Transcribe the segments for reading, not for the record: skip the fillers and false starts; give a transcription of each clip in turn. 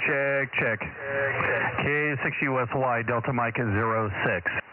Check. K6USY, Delta Mike is 06.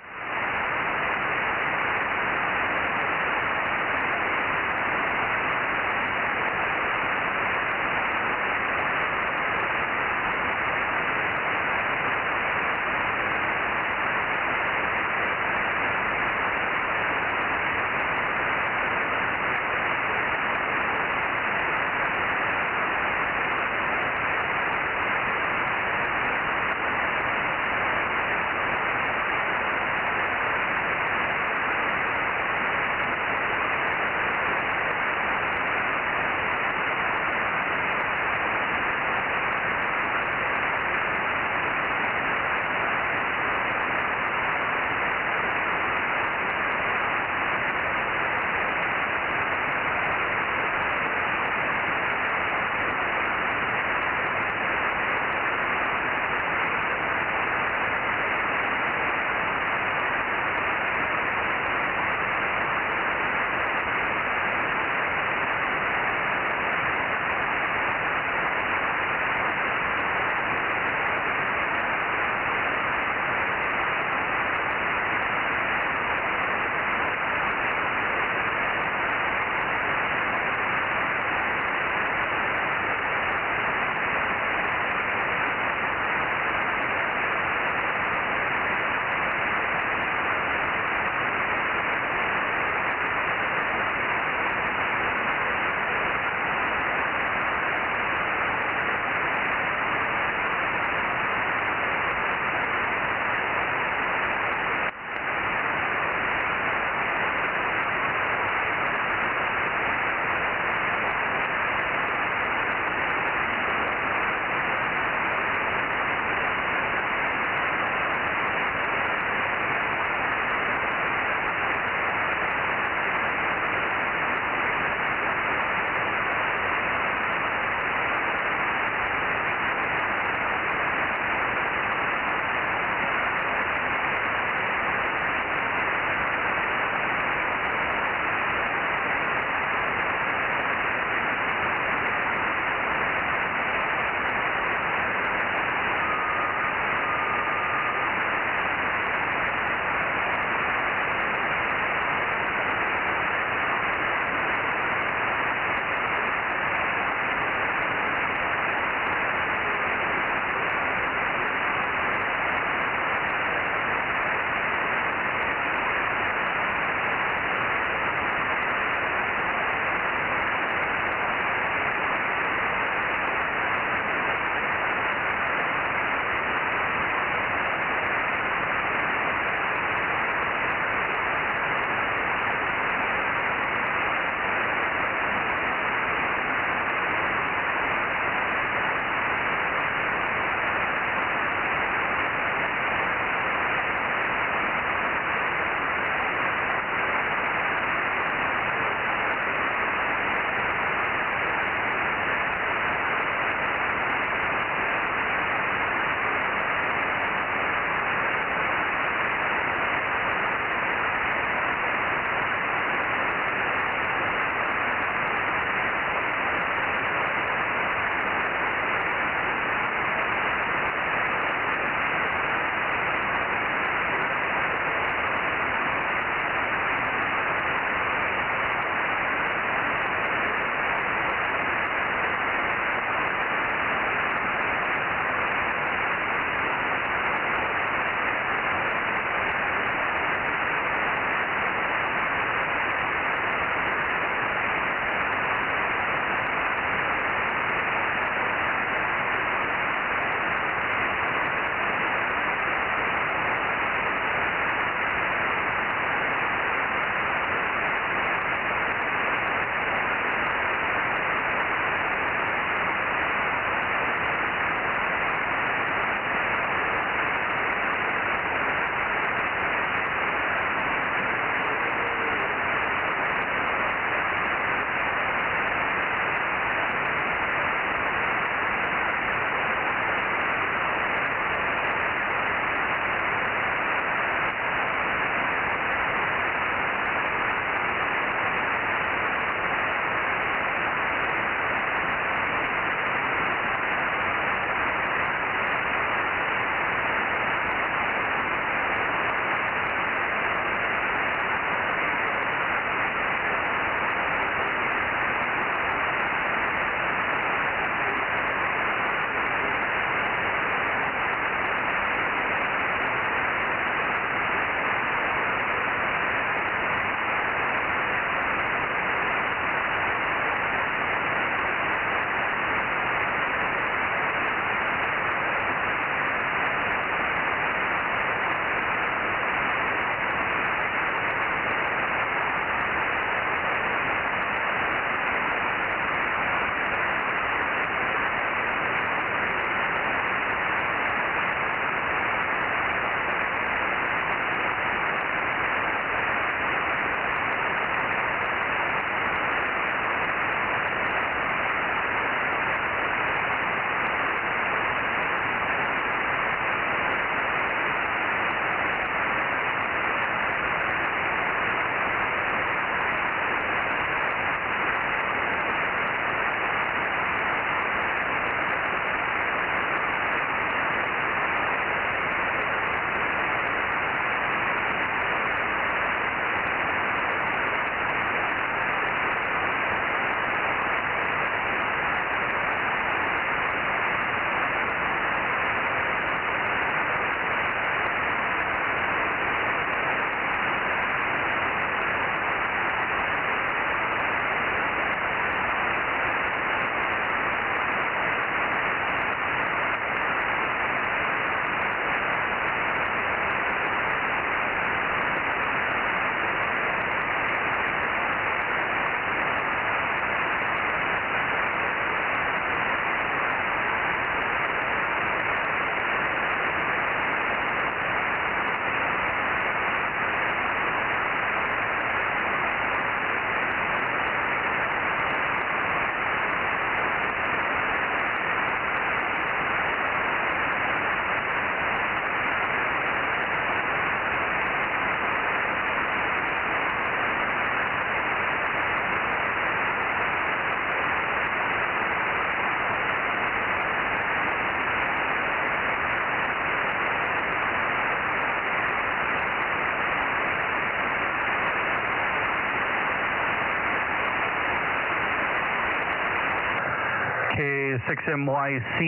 K6MYC,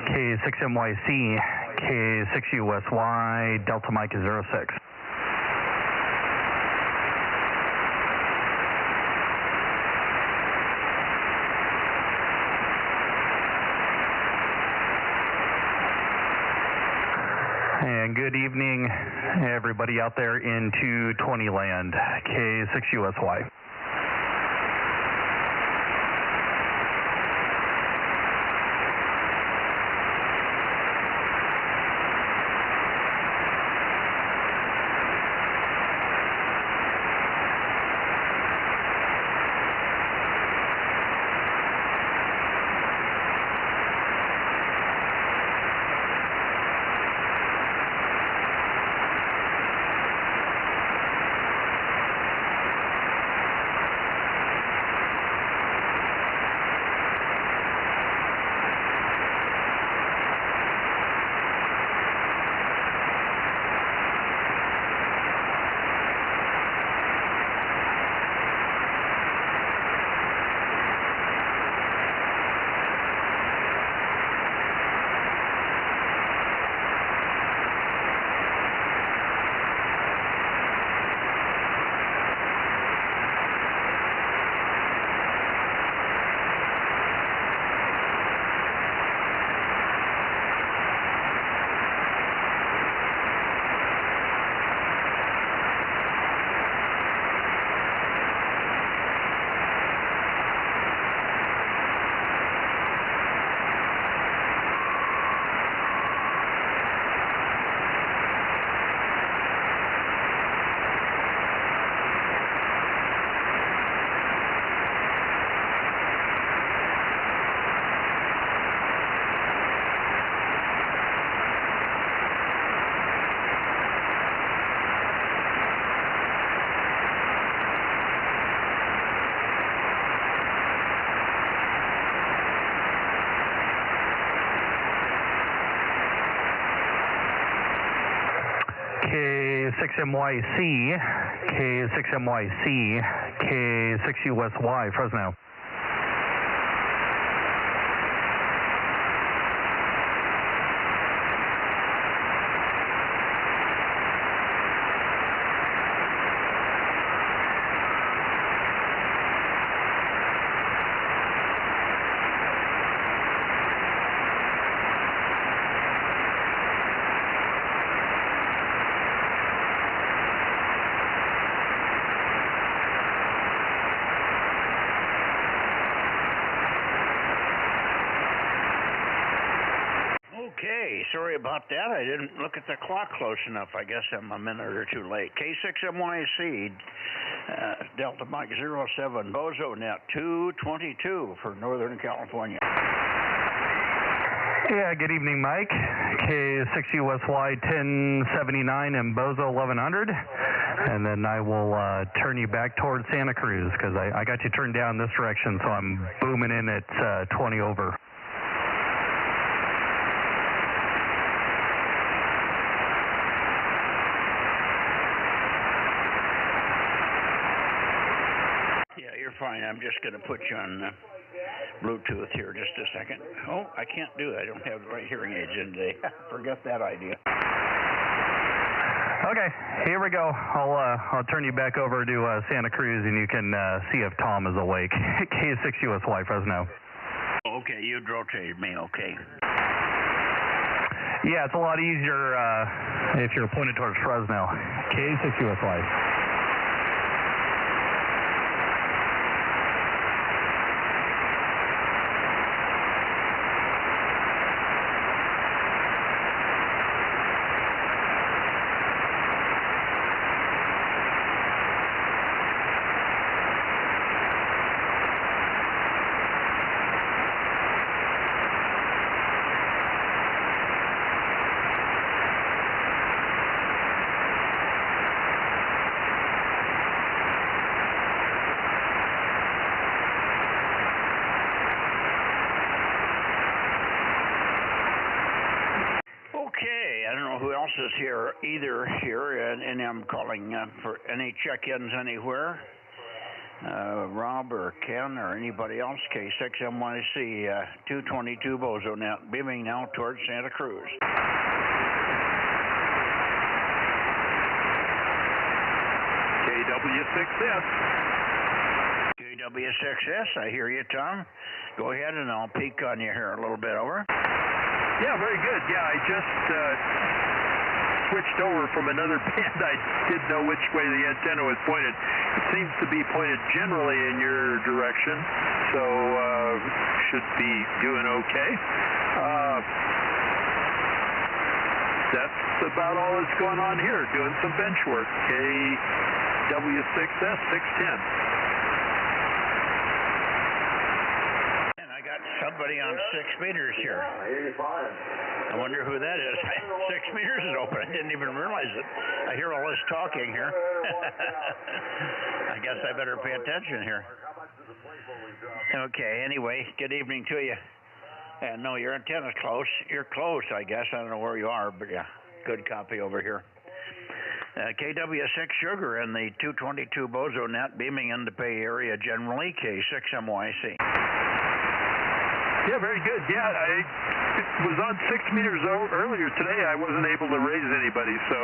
K6MYC, K6USY, Delta Mike 06. And good evening, everybody out there in 220 land, K6USY. K6MYC, K6MYC, K6USY, Fresno. Okay, sorry about that. I didn't look at the clock close enough. I guess I'm a minute or two late. K6MYC, Delta Mike 07, Bozo Net 222 for Northern California. Yeah, good evening, Mike. K6USY 1079 and Bozo 1100. And then I will turn you back towards Santa Cruz because I got you turned down this direction, so I'm booming in at 20 over. Fine, I'm just going to put you on Bluetooth here just a second. Oh, I can't do it. I don't have the right hearing aids in today. Forget that idea. Okay, here we go. I'll turn you back over to Santa Cruz, and you can see if Tom is awake. K6USY, Fresno. Okay, you'd rotated me, okay. Yeah, it's a lot easier if you're pointed towards Fresno. K6USY. Okay, I don't know who else is here either here, and I'm calling for any check-ins anywhere. Rob or Ken or anybody else, K6MYC 222 Bozo Net, beaming now towards Santa Cruz. KW6S. KW6S, I hear you, Tom. Go ahead and I'll peek on you here a little bit, over. Yeah, very good. Yeah, I just switched over from another band. I didn't know which way the antenna was pointed. It seems to be pointed generally in your direction, so should be doing okay. That's about all that's going on here, doing some bench work. KW6S 610. Somebody on 6 meters here. I wonder who that is. 6 meters is open. I didn't even realize it. I hear all this talking here. I guess I better pay attention here. Okay, anyway, good evening to you. And no, your antenna's close. You're close, I guess. I don't know where you are, but yeah, good copy over here. KW6 Sugar and the 222 Bozo Net beaming into Bay Area generally, K6MYC. Yeah, very good. Yeah, I was on 6 meters earlier today. I wasn't able to raise anybody, so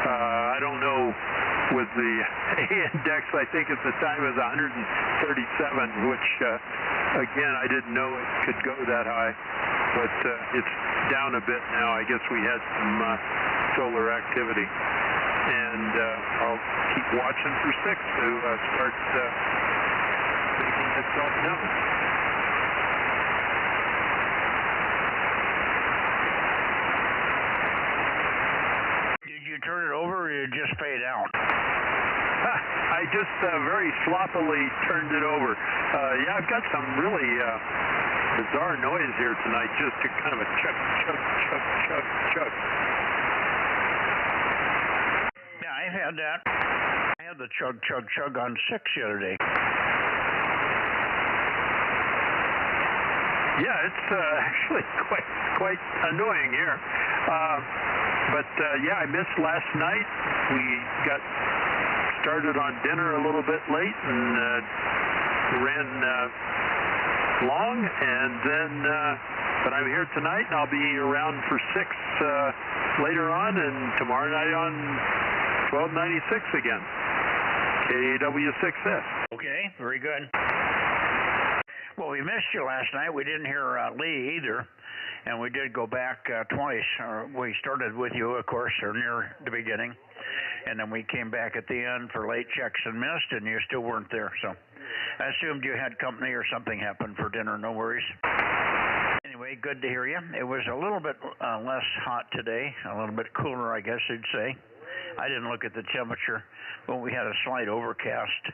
I don't know. With the index, I think at the time it was 137, which, again, I didn't know it could go that high. But it's down a bit now. I guess we had some solar activity. And I'll keep watching for 6 to start making itself known. Turn it over, or you just fade out? I just very sloppily turned it over. Yeah, I've got some really bizarre noise here tonight, just a kind of a chug, chug, chug, chug, chug. Yeah, I had that. I had the chug, chug, chug on 6 the other day. Yeah, it's actually quite annoying here. But yeah, I missed last night. We got started on dinner a little bit late and ran long, and then but I'm here tonight, and I'll be around for 6 later on, and tomorrow night on 1296 again. KW6S. Okay, very good. Well, we missed you last night. We didn't hear Lee either. And we did go back twice. We started with you, of course, or near the beginning. And then we came back at the end for late checks and missed, and you still weren't there. So I assumed you had company or something happened for dinner. No worries. Anyway, good to hear you. It was a little bit less hot today, a little bit cooler, I guess you'd say. I didn't look at the temperature, but we had a slight overcast.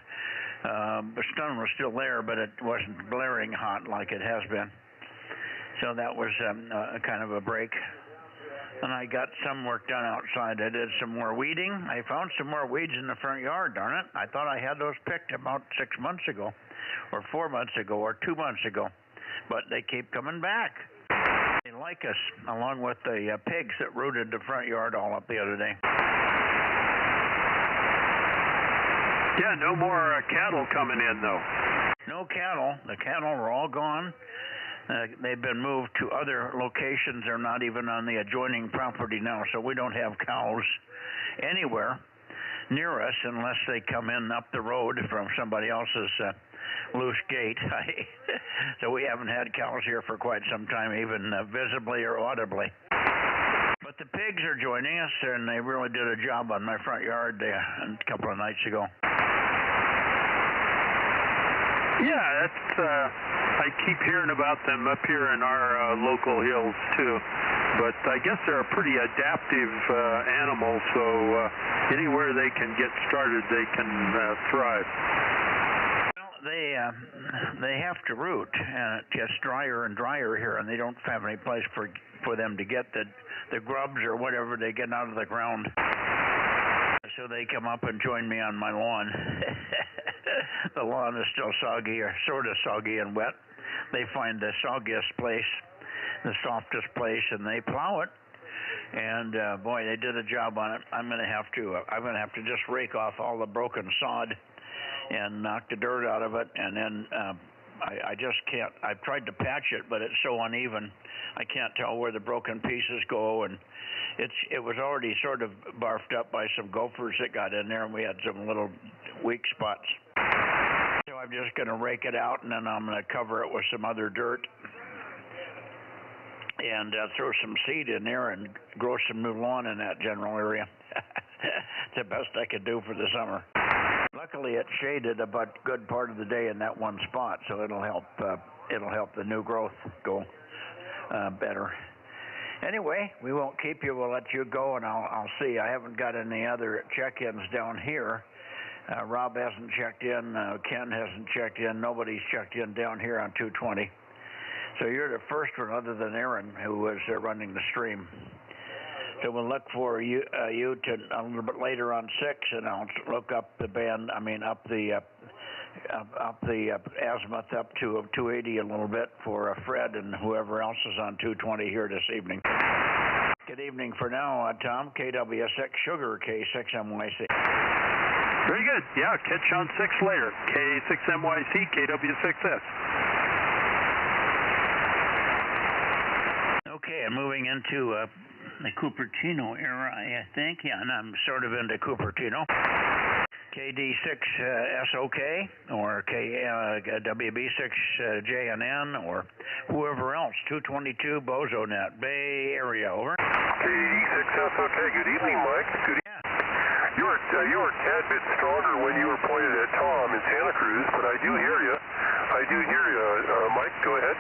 The sun was still there, but it wasn't blaring hot like it has been. So that was kind of a break. And I got some work done outside. I did some more weeding. I found some more weeds in the front yard, darn it. I thought I had those picked about 6 months ago, or 4 months ago, or 2 months ago. But they keep coming back. They like us, along with the pigs that rooted the front yard all up the other day. Yeah, no more cattle coming in, though. No cattle. The cattle are all gone. They've been moved to other locations. They're not even on the adjoining property now, so we don't have cows anywhere near us unless they come in up the road from somebody else's loose gate. So we haven't had cows here for quite some time, even visibly or audibly. But the pigs are joining us, and they really did a job on my front yard a couple of nights ago. Yeah, that's, I keep hearing about them up here in our local hills, too. But I guess they're a pretty adaptive animal, so anywhere they can get started, they can thrive. Well, they have to root, and it gets drier and drier here, and they don't have any place for them to get the grubs or whatever they get out of the ground. So they come up and join me on my lawn. The lawn is still soggy, or sort of soggy and wet. They find the soggiest place, the softest place, and they plow it. And boy, they did a job on it. I'm going to have to just rake off all the broken sod and knock the dirt out of it, and then I just can't. I've tried to patch it, but it's so uneven. I can't tell where the broken pieces go, and it was already sort of barfed up by some gophers that got in there, and we had some little weak spots. So I'm just going to rake it out, and then I'm going to cover it with some other dirt and throw some seed in there and grow some new lawn in that general area. It's the best I could do for the summer. Luckily, it's shaded about a good part of the day in that one spot, so it'll help the new growth go better. Anyway, we won't keep you. We'll let you go, and I'll see. I haven't got any other check-ins down here. Rob hasn't checked in. Ken hasn't checked in. Nobody's checked in down here on 220. So you're the first one other than Aaron who was running the stream. So we'll look for you to a little bit later on 6, and I'll look up the band. I mean, up the azimuth up to 280 a little bit for Fred and whoever else is on 220 here this evening. Good evening for now, Tom. KW6 Sugar, K6MYC. Very good. Yeah, catch on 6 later. K6MYC, KW6S. Okay, I'm moving into the Cupertino era, I think. Yeah, and I'm sort of into Cupertino. KD6SOK or WB6JNN or whoever else. 222 Bozo Net, Bay Area, over. KD6SOK, good evening, Mike. Good evening. Yeah. You were a tad bit stronger when you were pointed at Tom in Santa Cruz, but I do hear you. Mike, go ahead.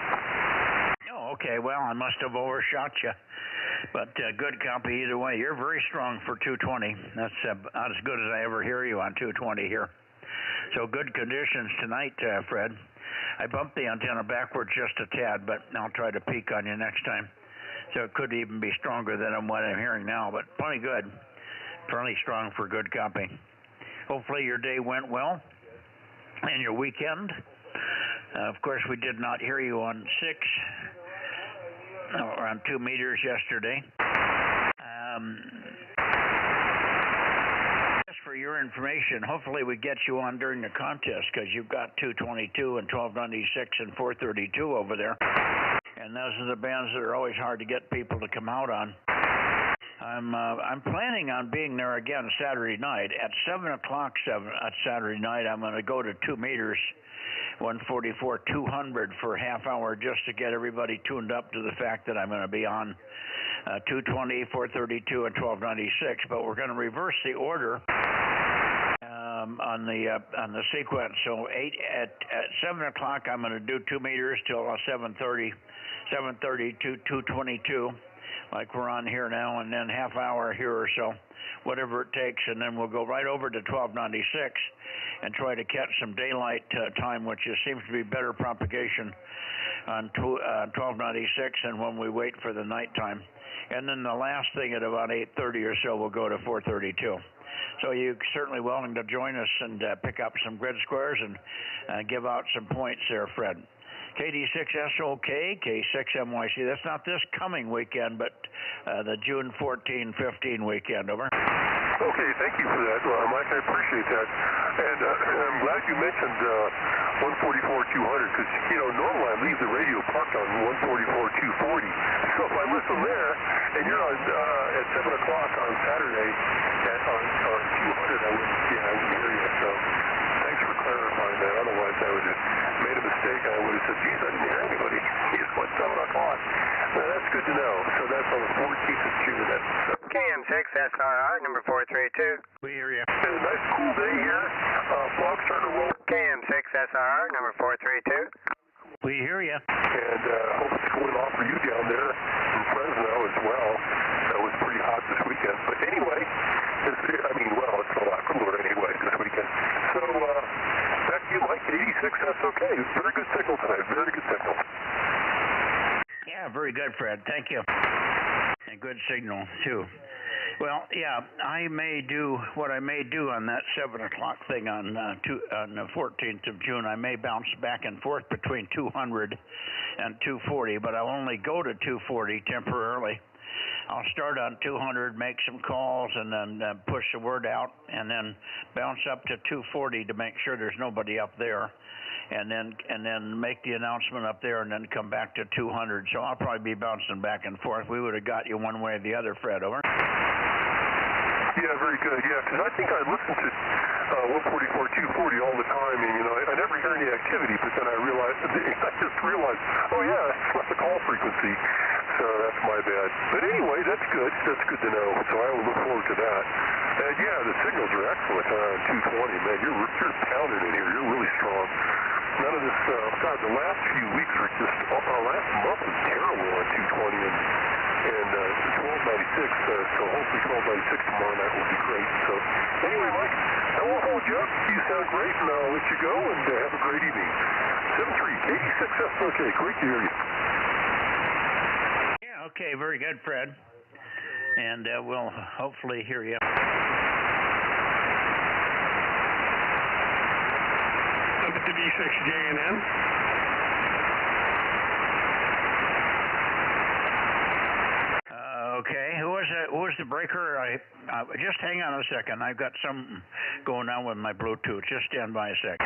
Oh, okay. Well, I must have overshot you. But good copy either way. You're very strong for 220. That's about as good as I ever hear you on 220 here. So good conditions tonight, Fred. I bumped the antenna backwards just a tad, but I'll try to peak on you next time. So it could even be stronger than what I'm hearing now, but plenty good. Plenty strong for good copy. Hopefully your day went well and your weekend. Of course, we did not hear you on 6. Around 2 meters yesterday. Just for your information, hopefully we get you on during the contest because you've got 222 and 1296 and 432 over there. And those are the bands that are always hard to get people to come out on. I'm planning on being there again Saturday night at 7 o'clock Saturday night. I'm going to go to 2 meters. 144-200 for a half hour just to get everybody tuned up to the fact that I'm going to be on 220, 432, and 1296. But we're going to reverse the order on the sequence. So at 7 o'clock I'm going to do 2 meters till 7:30 to 222, like we're on here now, and then half hour here or so, whatever it takes, and then we'll go right over to 1296 and try to catch some daylight time, which seems to be better propagation on 1296 than when we wait for the nighttime. And then the last thing at about 8:30 or so, we'll go to 432. So you're certainly willing to join us and pick up some grid squares and give out some points there, Fred. KD6SOK, K6MYC. That's not this coming weekend, but the June 14-15 weekend, over. Okay, thank you for that, Mike. I appreciate that. And I'm glad you mentioned 144-200 because, normally I leave the radio parked on 144-240. So if I listen there and you're on at 7 o'clock on Saturday on 200, I wouldn't hear you. So thanks for clarifying that. Otherwise, I would have made a mistake and I would have said, geez, I didn't hear anybody. It's 7 o'clock. Well, that's good to know. So that's on the 14th of June. That's KM6SRR, number 432. We hear you. It's a nice cool day here. Fog's starting to roll. KM6SRR, number 432. We hear you. And hope it's going off for you down there in Fresno as well. It was pretty hot this weekend. But anyway, it's a lot cooler anyway this weekend. So back to you, Mike, at 86. That's okay. Very good signal tonight. Very good signal. Yeah, very good, Fred. Thank you. And good signal, too. Well, yeah, I may do what I may do on that 7 o'clock thing on the 14th of June. I may bounce back and forth between 200 and 240, but I'll only go to 240 temporarily. I'll start on 200, make some calls, and then push the word out, and then bounce up to 240 to make sure there's nobody up there, and then make the announcement up there, and then come back to 200. So I'll probably be bouncing back and forth. We would have got you one way or the other, Fred. Over. Yeah, very good. Yeah, because I think I listened to 144, 240 all the time, and I never hear any activity. But then I just realized, oh yeah, that's the call frequency. So that's my bad. But anyway, that's good. That's good to know. So I will look forward to that. And yeah, the signals are excellent on 220. Man, you're pounding in here. You're really strong. None of this. God, the last few weeks were just. Last month was terrible on 220 and 1296. So hopefully 1296 tomorrow night will be great. So anyway, Mike, I won't hold you up. You sound great, and I'll let you go. And have a great evening. 73 86 okay. Great to hear you. Okay, very good, Fred. And we'll hopefully hear you. WB6JNN. Okay, who was the breaker? Just hang on a second. I've got something going on with my Bluetooth. Just stand by a sec.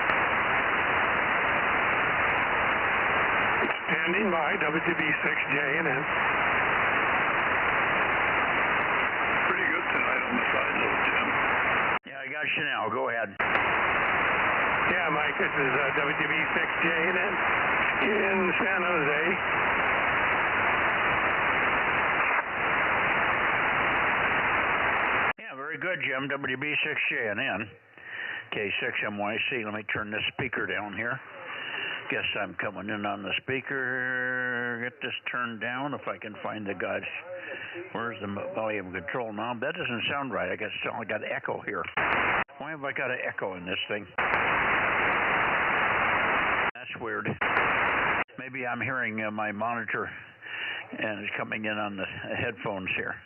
Standing by, WB6JNN. Pretty good tonight on the side load, Jim. Yeah, I got you now. Go ahead. Yeah, Mike, this is WB6JNN in San Jose. Yeah, very good, Jim. WB6JNN. K6MYC. Let me turn this speaker down here. Guess I'm coming in on the speaker. Get this turned down if I can find the gosh. Where's the volume control now? That doesn't sound right. I got echo here. Why have I got an echo in this thing? That's weird. Maybe I'm hearing my monitor and it's coming in on the headphones here,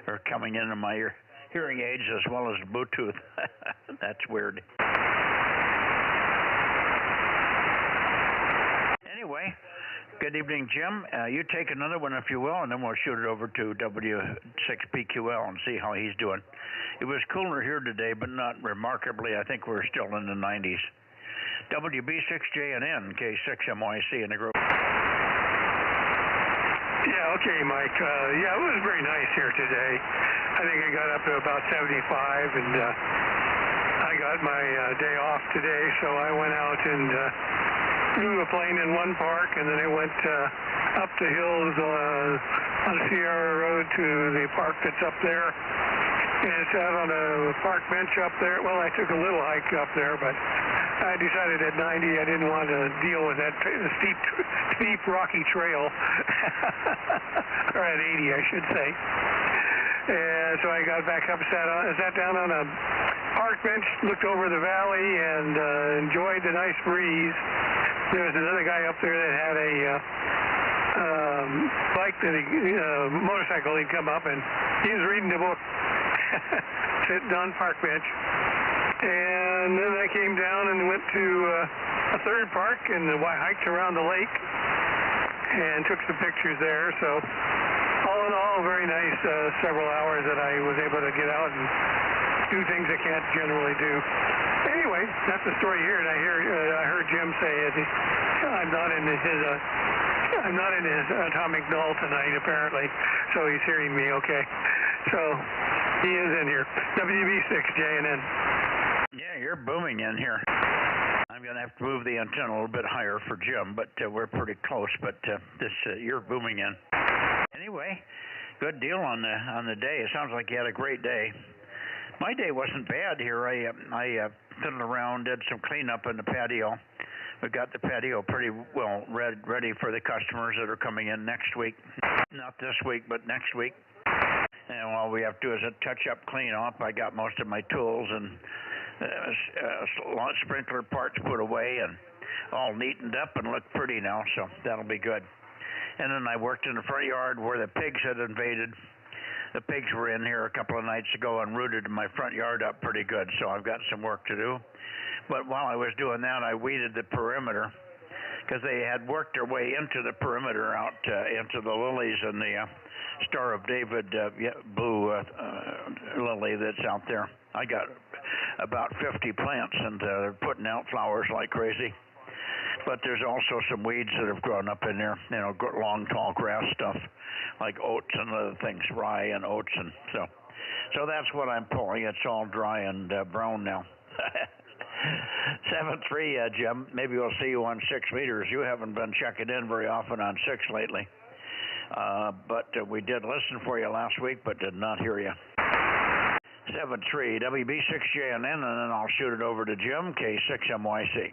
or coming in on my hearing aids as well as Bluetooth. That's weird. Anyway, good evening, Jim. You take another one if you will, and then we'll shoot it over to W6PQL and see how he's doing. It was cooler here today, but not remarkably. I think we're still in the 90s. WB6JNN, K6MYC in the group. Yeah, okay, Mike. Yeah, it was very nice here today. I think I got up to about 75, and I got my day off today, so I went out and flew a plane in one park, and then I went up the hills on Sierra Road to the park that's up there, and sat on a park bench up there. Well, I took a little hike up there, but I decided at 90 I didn't want to deal with that steep rocky trail, or at 80 I should say. And so I got back up, sat down on a park bench, looked over the valley, and enjoyed the nice breeze. There was another guy up there that had a bike that motorcycle. He'd come up and he was reading a book, sitting on park bench. And then I came down and went to a third park and hiked around the lake and took some pictures there. So all in all, very nice several hours that I was able to get out and do things I can't generally do. Anyway, that's the story here, and I heard Jim say I'm not in his atomic null tonight apparently, so he's hearing me okay. So he is in here. WB6JNN. Yeah, you're booming in here. I'm going to have to move the antenna a little bit higher for Jim, but we're pretty close. But you're booming in. Anyway, good deal on the day. It sounds like you had a great day. My day wasn't bad here. I fiddled around, did some cleanup in the patio. We got the patio pretty well ready for the customers that are coming in next week. Not this week, but next week. And all we have to do is a touch-up clean-up. I got most of my tools and sprinkler parts put away and all neatened up and look pretty now, so that'll be good. And then I worked in the front yard where the pigs had invaded. The pigs were in here a couple of nights ago and rooted my front yard up pretty good, so I've got some work to do. But while I was doing that, I weeded the perimeter because they had worked their way into the perimeter out into the lilies and the Star of David blue lily that's out there. I got about 50 plants, and they're putting out flowers like crazy. But there's also some weeds that have grown up in there, you know, long, tall grass stuff, like oats and other things, rye and oats, and so that's what I'm pulling. It's all dry and brown now. 7-3, Jim. Maybe we'll see you on 6 meters. You haven't been checking in very often on 6 lately. But we did listen for you last week, but did not hear you. 7-3, WB6JNN, and then I'll shoot it over to Jim, K6MYC.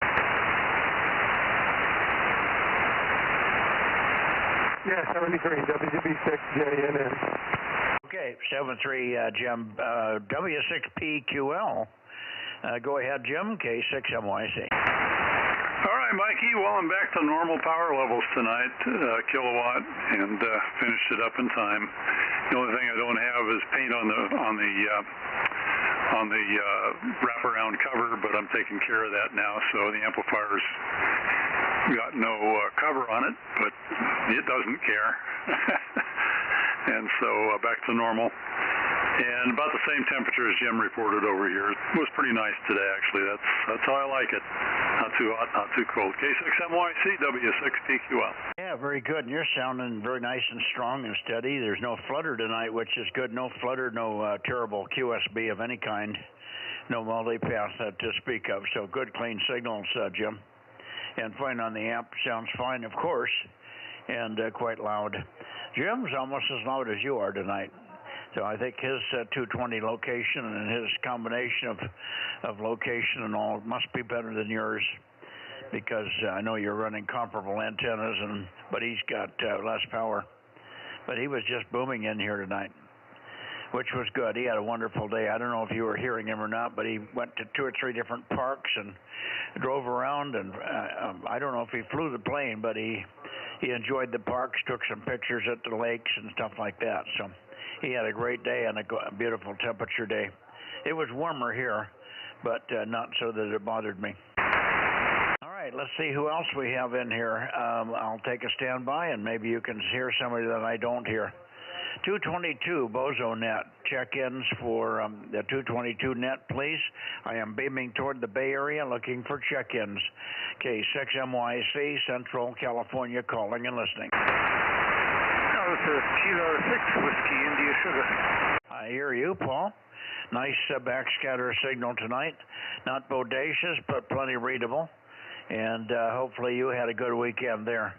Yeah, 73, WB6JNN. Okay, 7-3, Jim, W6PQL. Go ahead, Jim, K6MYC. All right, Mikey. Well, I'm back to normal power levels tonight, kilowatt, and finished it up in time. The only thing I don't have is paint on the wraparound cover, but I'm taking care of that now. So the amplifier's got no cover on it, but it doesn't care. And so back to normal. And about the same temperature as Jim reported over here. It was pretty nice today, actually. That's how I like it. Not too hot, not too cold. K6MYC, W6PQL. Yeah, very good. And you're sounding very nice and strong and steady. There's no flutter tonight, which is good. No flutter, no terrible QSB of any kind. No multipath to speak of. So good, clean signals, Jim. And fine on the amp. Sounds fine, of course. And quite loud. Jim's almost as loud as you are tonight. So I think his 220 location and his combination of location and all must be better than yours, because I know you're running comparable antennas, but he's got less power. But he was just booming in here tonight, which was good. He had a wonderful day. I don't know if you were hearing him or not, but he went to 2 or 3 different parks and drove around, and I don't know if he flew the plane, but he enjoyed the parks, took some pictures at the lakes and stuff like that. So he had a great day and a beautiful temperature day. It was warmer here, but not so that it bothered me. All right, let's see who else we have in here. I'll take a standby, and maybe you can hear somebody that I don't hear. 222 Bozo Net. Check-ins for the 222 net, please. I am beaming toward the Bay Area looking for check-ins. K6MYC, Central California, calling and listening. This is Kilo 6 Whiskey India Sugar. I hear you, Paul. Nice backscatter signal tonight. Not bodacious, but plenty readable. And hopefully you had a good weekend there.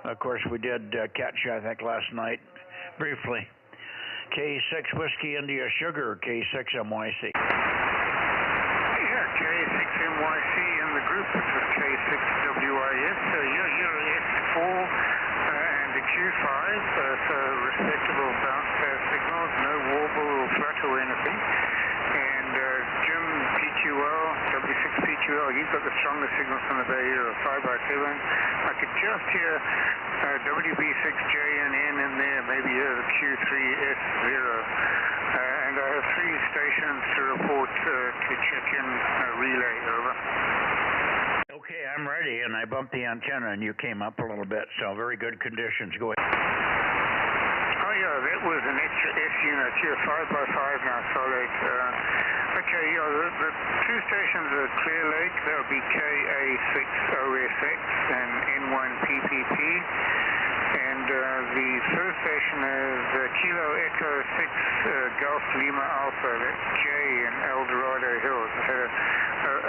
Of course, we did catch you, I think, last night, briefly. K6 Whiskey India Sugar, K6MYC. Yeah, K6MYC in the group. This is K6WIS. You're S4 and a Q5, so respectable bounce pass signals, no warble or flutter or anything. And Jim PQL, W6PQL, he's got the strongest signals from the Bay Area, 5x7. I could just hear WB6JNN in there, maybe a Q3S0. And I have 3 stations to report to check in relay, over. Okay, I'm ready, and I bumped the antenna, and you came up a little bit, so very good conditions. Go ahead. Oh, yeah, that was an extra S unit here, 5x5 now, solid. Okay, yeah, the 2 stations are Clear Lake. That'll be KA6OSX and N1PPP. And the first station is Kilo Echo 6 Golf Lima Alpha. That's J in El Dorado Hills. I had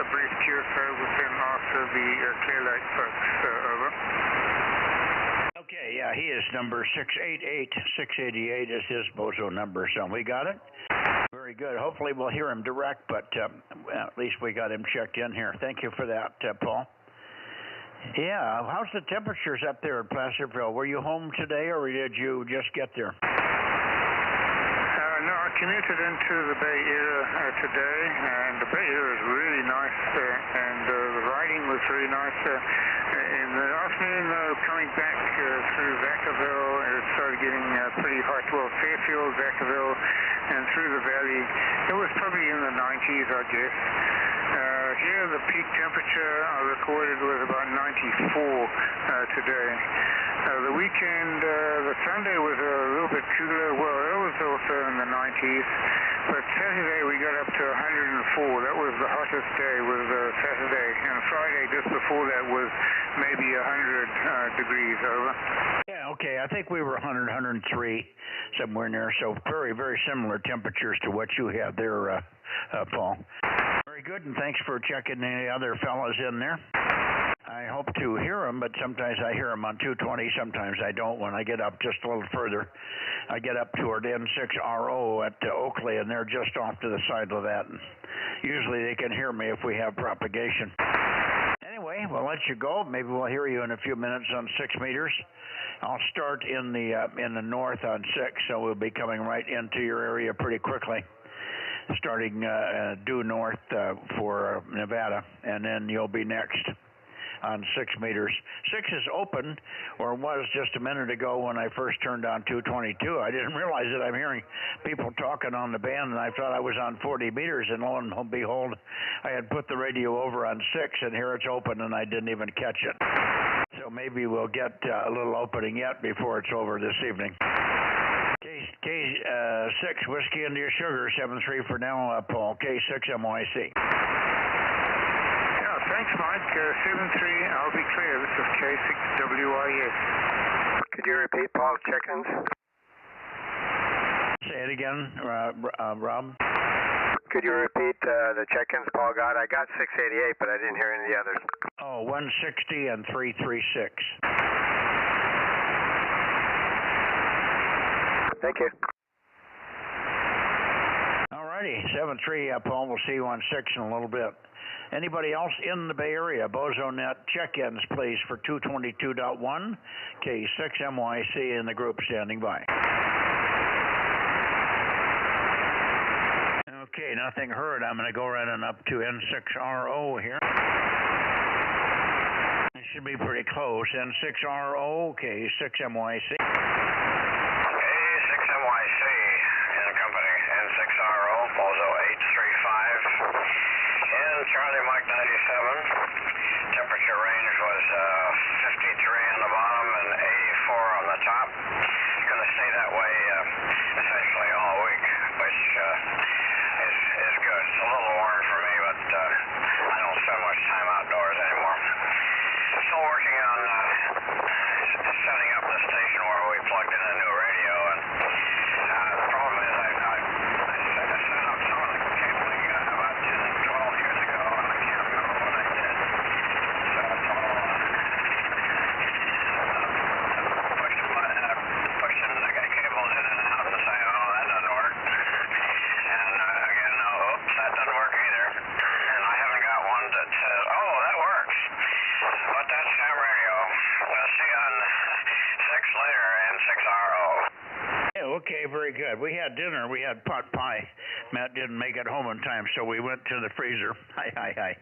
a brief QSO with them after the Clear Lake folks. Over. Okay, yeah, he is number 688. 688 is his Bozo number, so we got it. Very good. Hopefully we'll hear him direct, but at least we got him checked in here. Thank you for that, Paul. Yeah, how's the temperatures up there at Placerville? Were you home today, or did you just get there? No, I commuted into the Bay Area today, and the Bay Area is really nice, and the riding was really nice. In the afternoon, coming back through Vacaville, it started getting pretty hot. Well, Fairfield, Vacaville, and through the valley, it was probably in the 90s, I guess. Here, the peak temperature I recorded was about 94 today. The weekend, the Sunday was a little bit cooler. Well, it was also in the 90s. But Saturday we got up to 104. That was the hottest day, was Saturday. And Friday, just before that, was maybe 100 degrees over. Yeah, okay. I think we were 100, 103, somewhere in there. So very, very similar temperatures to what you have there, Paul. Very good, and thanks for checking the other fellas in there. I hope to hear them, but sometimes I hear them on 220, sometimes I don't. When I get up just a little further, I get up toward N6RO at Oakley, and they're just off to the side of that. And usually they can hear me if we have propagation. Anyway, we'll let you go. Maybe we'll hear you in a few minutes on 6 meters. I'll start in the north on 6, so we'll be coming right into your area pretty quickly, starting due north for Nevada, and then you'll be next on 6 meters. 6 is open, or was just a minute ago when I first turned on 222. I didn't realize that I'm hearing people talking on the band, and I thought I was on 40 meters, and lo and behold, I had put the radio over on 6, and here it's open, and I didn't even catch it. So maybe we'll get a little opening yet before it's over this evening. K6, Whiskey India Sugar, 73 for now, Paul, K6 MYC. Thanks, Mike. 73, I'll be clear. This is K6WIS. Could you repeat Paul's check-ins? Say it again, Rob. Could you repeat the check-ins Paul got? I got 688, but I didn't hear any of the others. Oh, 160 and 336. Thank you. All righty, 73, Paul. We'll see you on 6 in a little bit. Anybody else in the Bay Area? Bozo Net check-ins, please, for 222.1, K6MYC in the group standing by. Okay, nothing heard. I'm going to go right on up to N6RO here. It should be pretty close. N6RO, K6MYC. K6MYC in company. N6RO, Bozo 835. In Charlie Mike 97, temperature range was 53 on the bottom and 84 on the top. It's going to stay that way essentially all week, which is good. It's a little warm for me, but I don't spend much time outdoors anymore. Still working on setting up the station where we plugged in a new radio, and the problem is I set up some of the cabling about 10, 12 years ago, and I can't remember what I did. So it's all pushing the cables in and out and saying, oh, that doesn't work. And again, oops, that doesn't work either. And I haven't got one that says, oh, that works. But that's ham radio. We'll see on 6 later and 6RO. Yeah, okay, very good. We had dinner. We had pot pie. Matt didn't make it home in time, so we went to the freezer. Hi.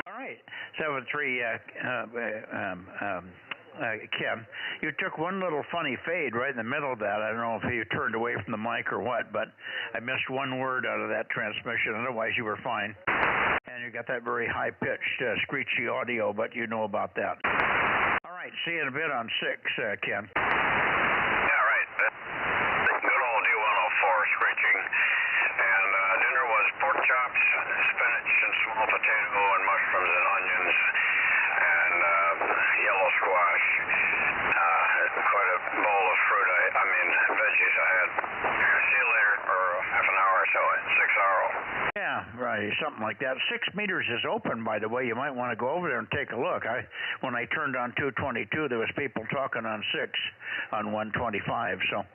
All right, 73, Kim, you took one little funny fade right in the middle of that. I don't know if you turned away from the mic or what, but I missed one word out of that transmission. Otherwise, you were fine. And you got that very high-pitched, screechy audio, but you know about that. All right, see you in a bit on 6, Ken. Yeah, right. The good old D104 screeching. And dinner was pork chops, spinach and small potato and mushrooms and onions and yellow squash. Quite a bowl of fruit. I mean veggies. I had. See you later for half an hour or so at 6RO. Yeah, right, something like that. 6 meters is open, by the way. You might want to go over there and take a look. When I turned on 222, there was people talking on 6 on 125, so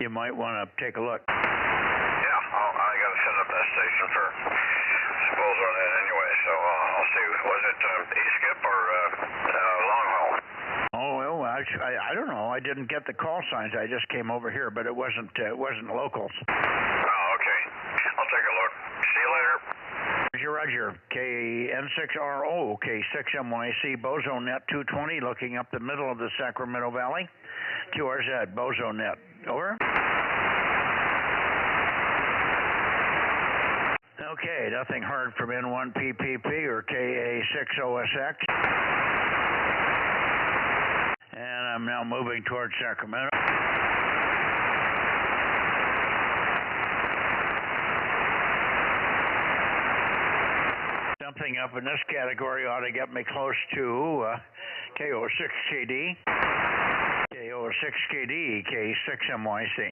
you might want to take a look. Yeah, I got to set up that station for Bozo Net anyway, so I'll see. Was it E-skip or long haul? Oh, well, I don't know. I didn't get the call signs. I just came over here, but it wasn't locals. Oh, okay. I'll take a look. See you later. Roger. K-N6RO, K6MYC, Bozo Net 220, looking up the middle of the Sacramento Valley. QRZ, Bozo Net. Over. Okay, nothing heard from N1PPP or KA6OSX. And I'm now moving towards Sacramento. Something up in this category ought to get me close to KO6KD. KO6KD, K6MYC.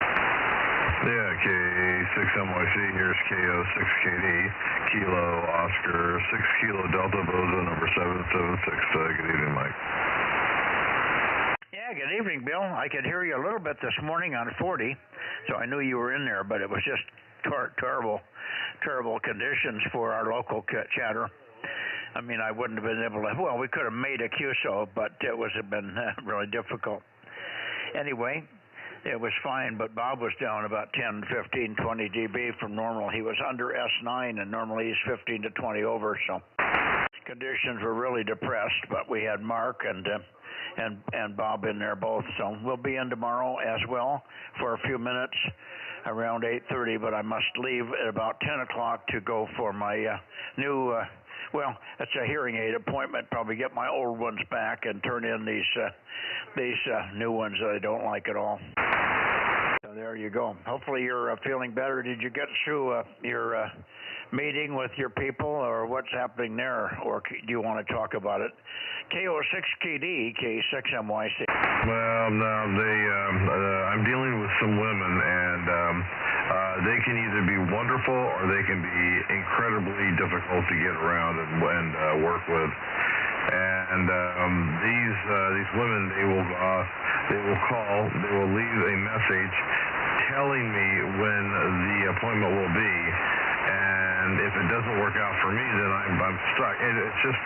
Yeah, K6MYC, here's KO6KD, Kilo Oscar, 6 Kilo Delta Bozo number 776. Good evening, Mike. Yeah, good evening, Bill. I could hear you a little bit this morning on 40, so I knew you were in there, but it was just terrible conditions for our local chatter. I mean, I wouldn't have been able to, well, we could have made a QSO, but it would have been really difficult. Anyway, it was fine, but Bob was down about 10, 15, 20 dB from normal. He was under S9, and normally he's 15 to 20 over, so conditions were really depressed, but we had Mark and Bob in there both, so we'll be in tomorrow as well for a few minutes around 8:30, but I must leave at about 10 o'clock to go for my new, well, it's a hearing aid appointment, probably get my old ones back and turn in these new ones that I don't like at all. So there you go. Hopefully you're feeling better. Did you get through your meeting with your people, or what's happening there, or do you want to talk about it? KO6KD, K6MYC. Well, no, I'm dealing with some women, and they can either be wonderful or they can be incredibly difficult to get around and work with. And these women, they will call, they will leave a message telling me when the appointment will be, and if it doesn't work out for me, then I'm stuck. And it's just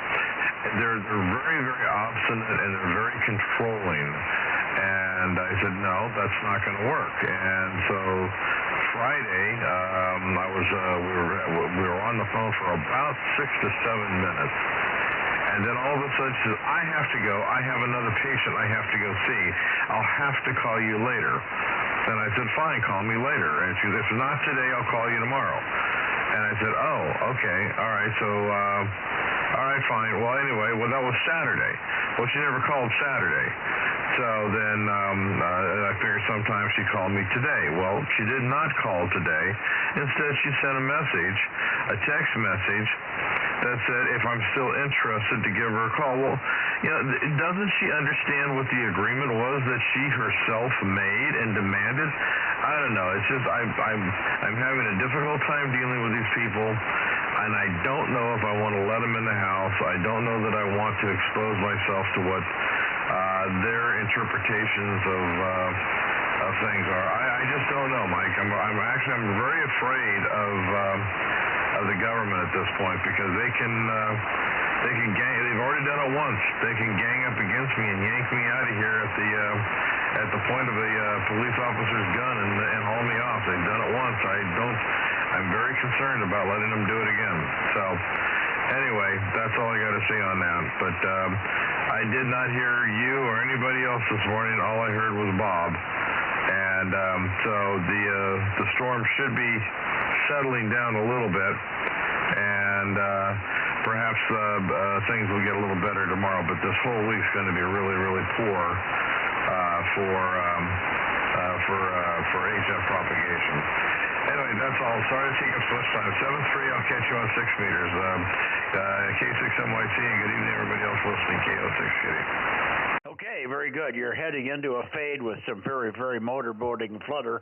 they're very, very obstinate, and they're very controlling. And I said, no, that's not going to work. And so Friday, we were on the phone for about 6 to 7 minutes. And then all of a sudden she says, I have to go. I have another patient I have to go see. I'll have to call you later. And I said, fine, call me later. And she said, if not today, I'll call you tomorrow. And I said, oh, okay, all right, so, all right, fine. Well, anyway, that was Saturday. Well, she never called Saturday. So then I figured sometime she'd call me today. Well, she did not call today. Instead, she sent a message, a text message, that said if I'm still interested to give her a call. Well, you know, doesn't she understand what the agreement was that she herself made and demanded? I don't know. It's just I'm having a difficult time dealing with these people, and I don't know if I want to let them in the house. I don't know that I want to expose myself to what their interpretations of things are. I just don't know, Mike. I'm very afraid of the government at this point, because they can gang. They've already done it once. They can gang up against me and yank me out of here at the point of a police officer's gun and haul me off. They've done it once. I'm very concerned about letting them do it again. So anyway, that's all I got to say on that. But I did not hear you or anybody else this morning. All I heard was Bob. And so the storm should be settling down a little bit, and perhaps things will get a little better tomorrow. But this whole week's going to be really, really poor for HF propagation. Anyway, that's all. Sorry to take up so much time. 7-3, I'll catch you on 6 meters. K6MYC, and good evening, everybody else listening. KO6KD. Okay, very good. You're heading into a fade with some very, very motorboating flutter,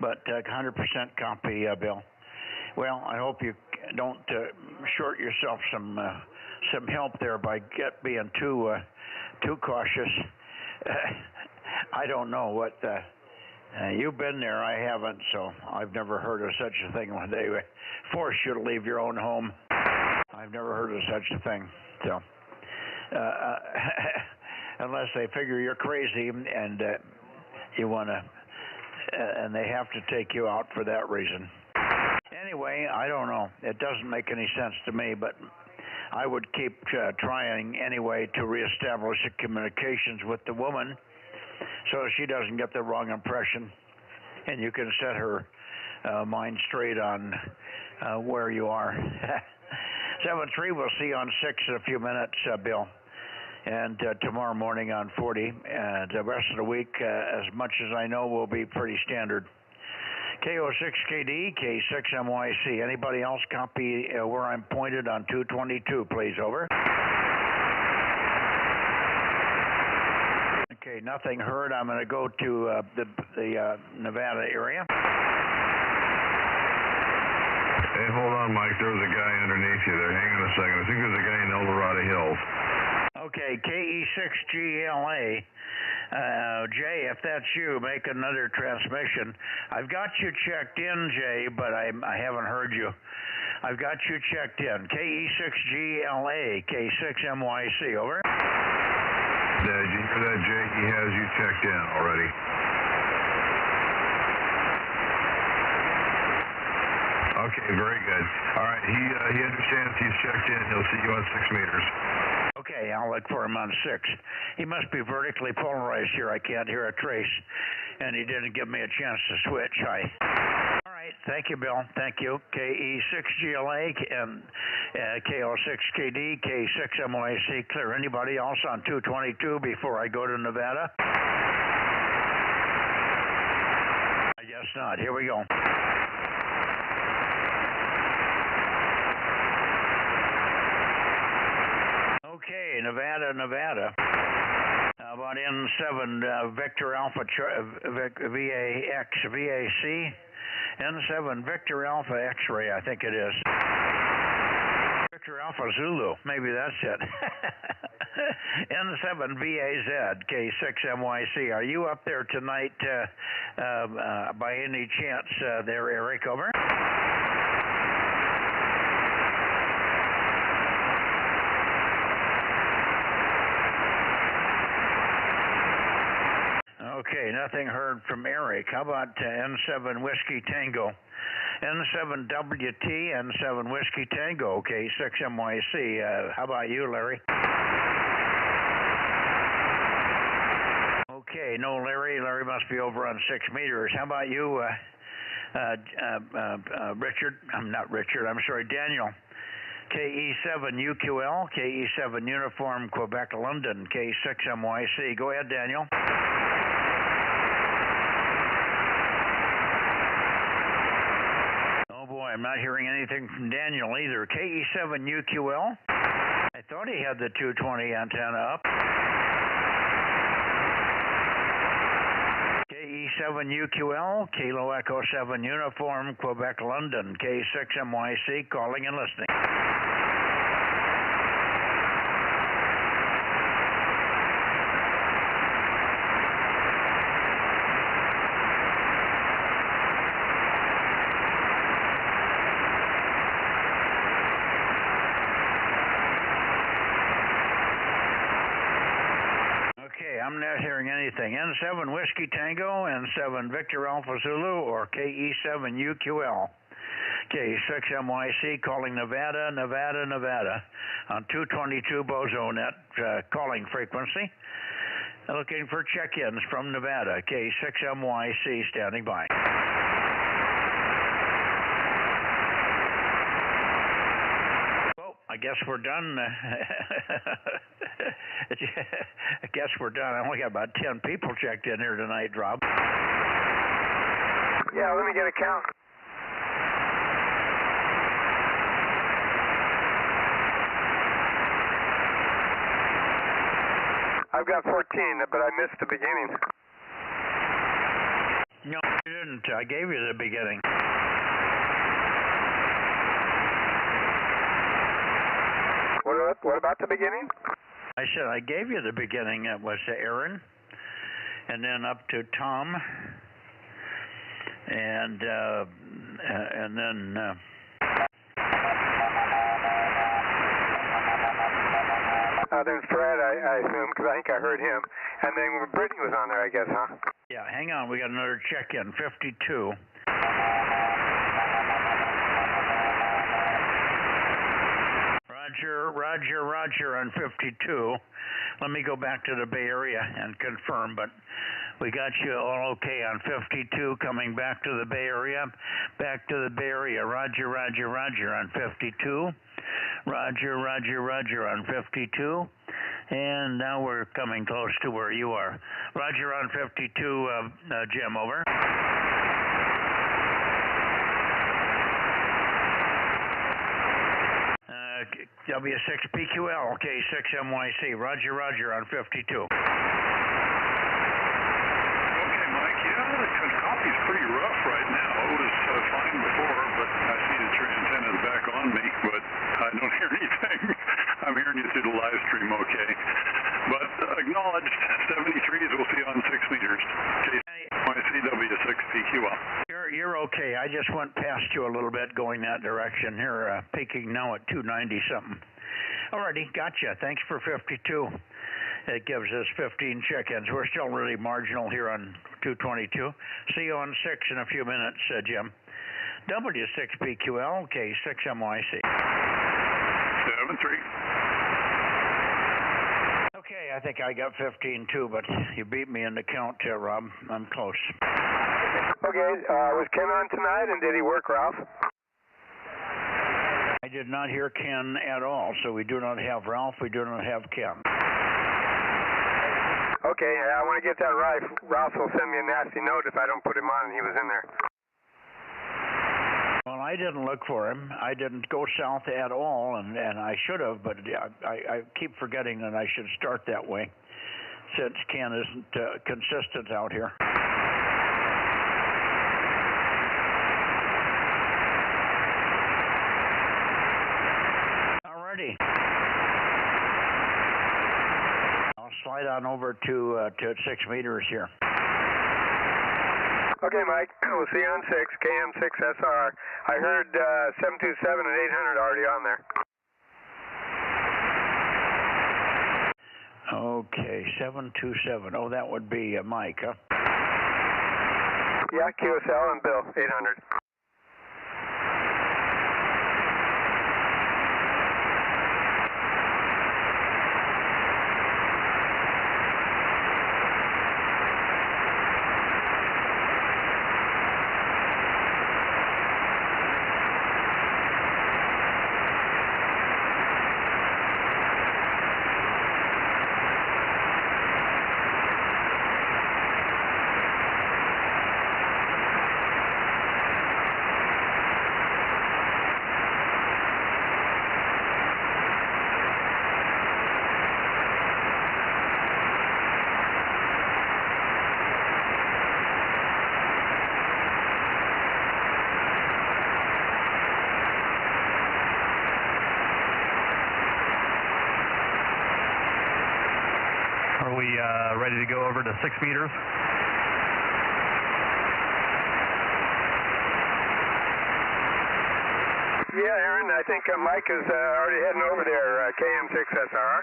but 100% copy, Bill. Well, I hope you don't short yourself some help there by being too cautious. I don't know what you've been there. I haven't, so I've never heard of such a thing when they force you to leave your own home. I've never heard of such a thing. So unless they figure you're crazy and you want to, and they have to take you out for that reason. Anyway, I don't know. It doesn't make any sense to me, but I would keep trying anyway to reestablish the communications with the woman so she doesn't get the wrong impression, and you can set her mind straight on where you are. 7-3, we'll see you on 6 in a few minutes, Bill. And tomorrow morning on 40. The rest of the week, as much as I know, will be pretty standard. KO6KD, K6MYC. Anybody else copy where I'm pointed on 222, please? Over. Okay, nothing heard. I'm going to go to the Nevada area. Hey, hold on, Mike. There's a guy underneath you there. Hang on a second. I think there's a guy in El Dorado Hills. Okay, KE6GLA. Jay, if that's you, make another transmission. I've got you checked in, Jay, but I haven't heard you. I've got you checked in. KE6GLA, K6MYC, over. Did you hear that, Jay? He has you checked in already. Okay, very good. All right, he understands he's checked in. He'll see you on 6 meters. Okay, I'll look for him on 6. He must be vertically polarized here. I can't hear a trace, and he didn't give me a chance to switch. All right, thank you, Bill. Thank you. KE6GLA and KO6KD, K6MYC. Clear. Anybody else on 222 before I go to Nevada? I guess not. Here we go. Okay, Nevada. How about N7 Victor Alpha VAX VAC? N7 Victor Alpha X-ray, I think it is. Victor Alpha Zulu, maybe that's it. N7 VAZ K6MYC. Are you up there tonight by any chance there, Eric? Over. Okay, nothing heard from Eric. How about N7 Whiskey Tango? N7WT, N7 Whiskey Tango, okay, 6MYC. How about you, Larry? Okay, no Larry. Larry must be over on 6 meters. How about you, Richard? I'm not Richard, I'm sorry, Daniel. KE7UQL, KE7 Uniform Quebec London, K6MYC. Go ahead, Daniel. I'm not hearing anything from Daniel either. KE7UQL. I thought he had the 220 antenna up. KE7UQL, Kilo Echo 7 Uniform, Quebec, London, K6MYC, calling and listening. I'm not hearing anything. N7 Whiskey Tango, N7 Victor Alpha Zulu, or KE7UQL. K6MYC calling Nevada on 222 Bozo Net calling frequency. Looking for check-ins from Nevada. K6MYC standing by. I guess we're done. I guess we're done. I only got about 10 people checked in here tonight, Rob. Yeah, let me get a count. I've got 14, but I missed the beginning. No, you didn't. I gave you the beginning. What about the beginning? I said I gave you the beginning. It was to Aaron, and then up to Tom, and then. There's Fred, I assume, because I think I heard him, and then Brittany was on there, I guess, huh? Yeah, hang on. We got another check-in. 52. Roger on 52. Let me go back to the Bay Area and confirm, but We got you all okay on 52 coming back to the Bay Area. Back to the Bay Area. Roger, roger, roger on 52. Roger, roger, roger on 52. And now we're coming close to where you are. Roger on 52, Jim, over. W6PQL, K6MYC. Roger, roger on 52. The coffee's pretty rough right now. It was fine before, but I see that your antenna's back on me, but I don't hear anything. I'm hearing you through the live stream okay. But acknowledged, 73s we'll see on 6 meters. KCW6PQL. You're okay. I just went past you a little bit going that direction here, peaking now at 290 something. Alrighty, gotcha. Thanks for 52. It gives us 15 check-ins. We're still really marginal here on 222. See you on 6 in a few minutes, Jim. W6PQL, K6MYC. 73. Okay, I think I got 15 too, but you beat me in the count, Rob. I'm close. Okay, was Ken on tonight, and did he work, Ralph? I did not hear Ken at all, so we do not have Ralph, we do not have Ken. Okay, I want to get that right. Ralph will send me a nasty note if I don't put him on and he was in there. Well, I didn't look for him. I didn't go south at all, and I should have, but I keep forgetting that I should start that way since Ken isn't consistent out here. Alrighty. Slide on over to 6 meters here. Okay, Mike. We'll see you on 6, KM6SR. I heard 727 and 800 already on there. Okay, 727. Oh, that would be Mike, huh? Yeah, QSL and Bill, 800. Are we ready to go over to 6 meters? Yeah, Aaron, I think Mike is already heading over there, KM6SR.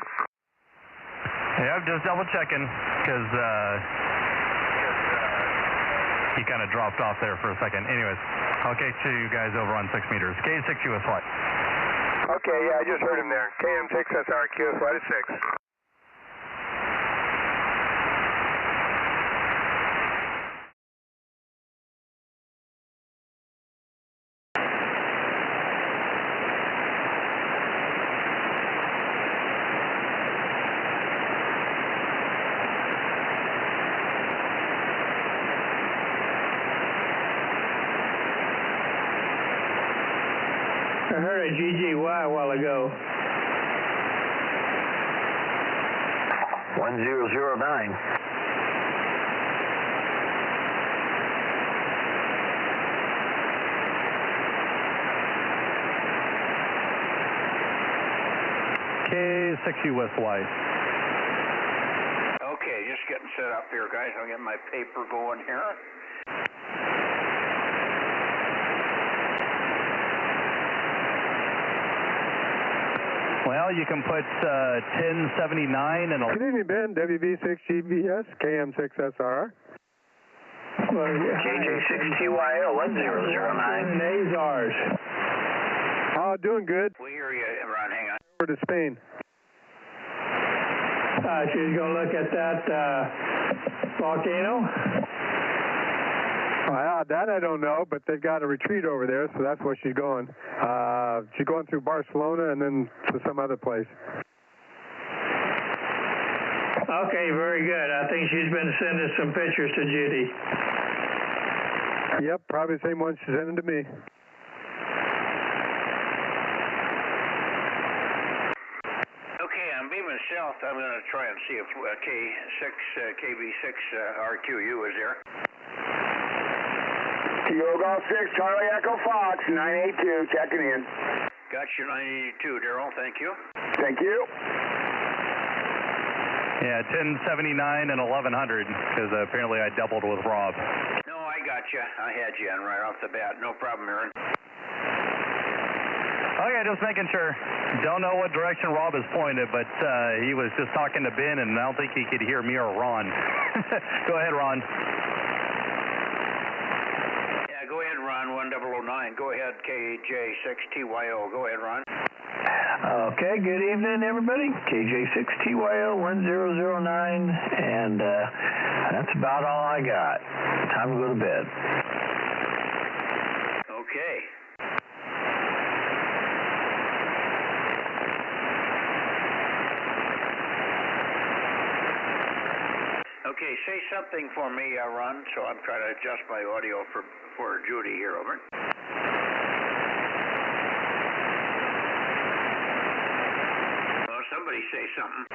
Yeah, I'm just double checking because he kind of dropped off there for a second. Anyways, I'll get you guys over on 6 meters. K6USY. Okay, yeah, I just heard him there. KM6SR, QSY to 6. I heard a GGY a while ago. 1009. K6USY. Okay, just getting set up here, guys. I'll get my paper going here. Well, you can put 1079 and... Good evening, Ben. WB6GBS, KM6SR. JJ6TYL 1009. Azars. Oh, doing good. We hear you, Ron. Hang on. Over to Spain. She's going to look at that volcano. Well, that I don't know, but they've got a retreat over there, so that's where she's going. She's going through Barcelona and then to some other place. Okay, very good. I think she's been sending some pictures to Judy. Yep, probably the same one she's sending to me. Okay, I'm beaming south. I'm going to try and see if KB6 RQU is there. Kilo Golf 6, Charlie Echo Fox, 982, checking in. Got you, 982, Daryl. Thank you. Thank you. Yeah, 1079 and 1100, because apparently I doubled with Rob. No, I got you. I had you in right off the bat. No problem, Aaron. Okay, just making sure. Don't know what direction Rob is pointed, but he was just talking to Ben, and I don't think he could hear me or Ron. Go ahead, Ron. Yeah, go ahead, Ron, 1009. Go ahead, KJ6TYO. Go ahead, Ron. Okay, good evening, everybody. KJ6TYO 1009, and that's about all I got. Time to go to bed. Okay. Okay, say something for me, Ron, so I'm trying to adjust my audio for Judy here, over. Well, somebody say something.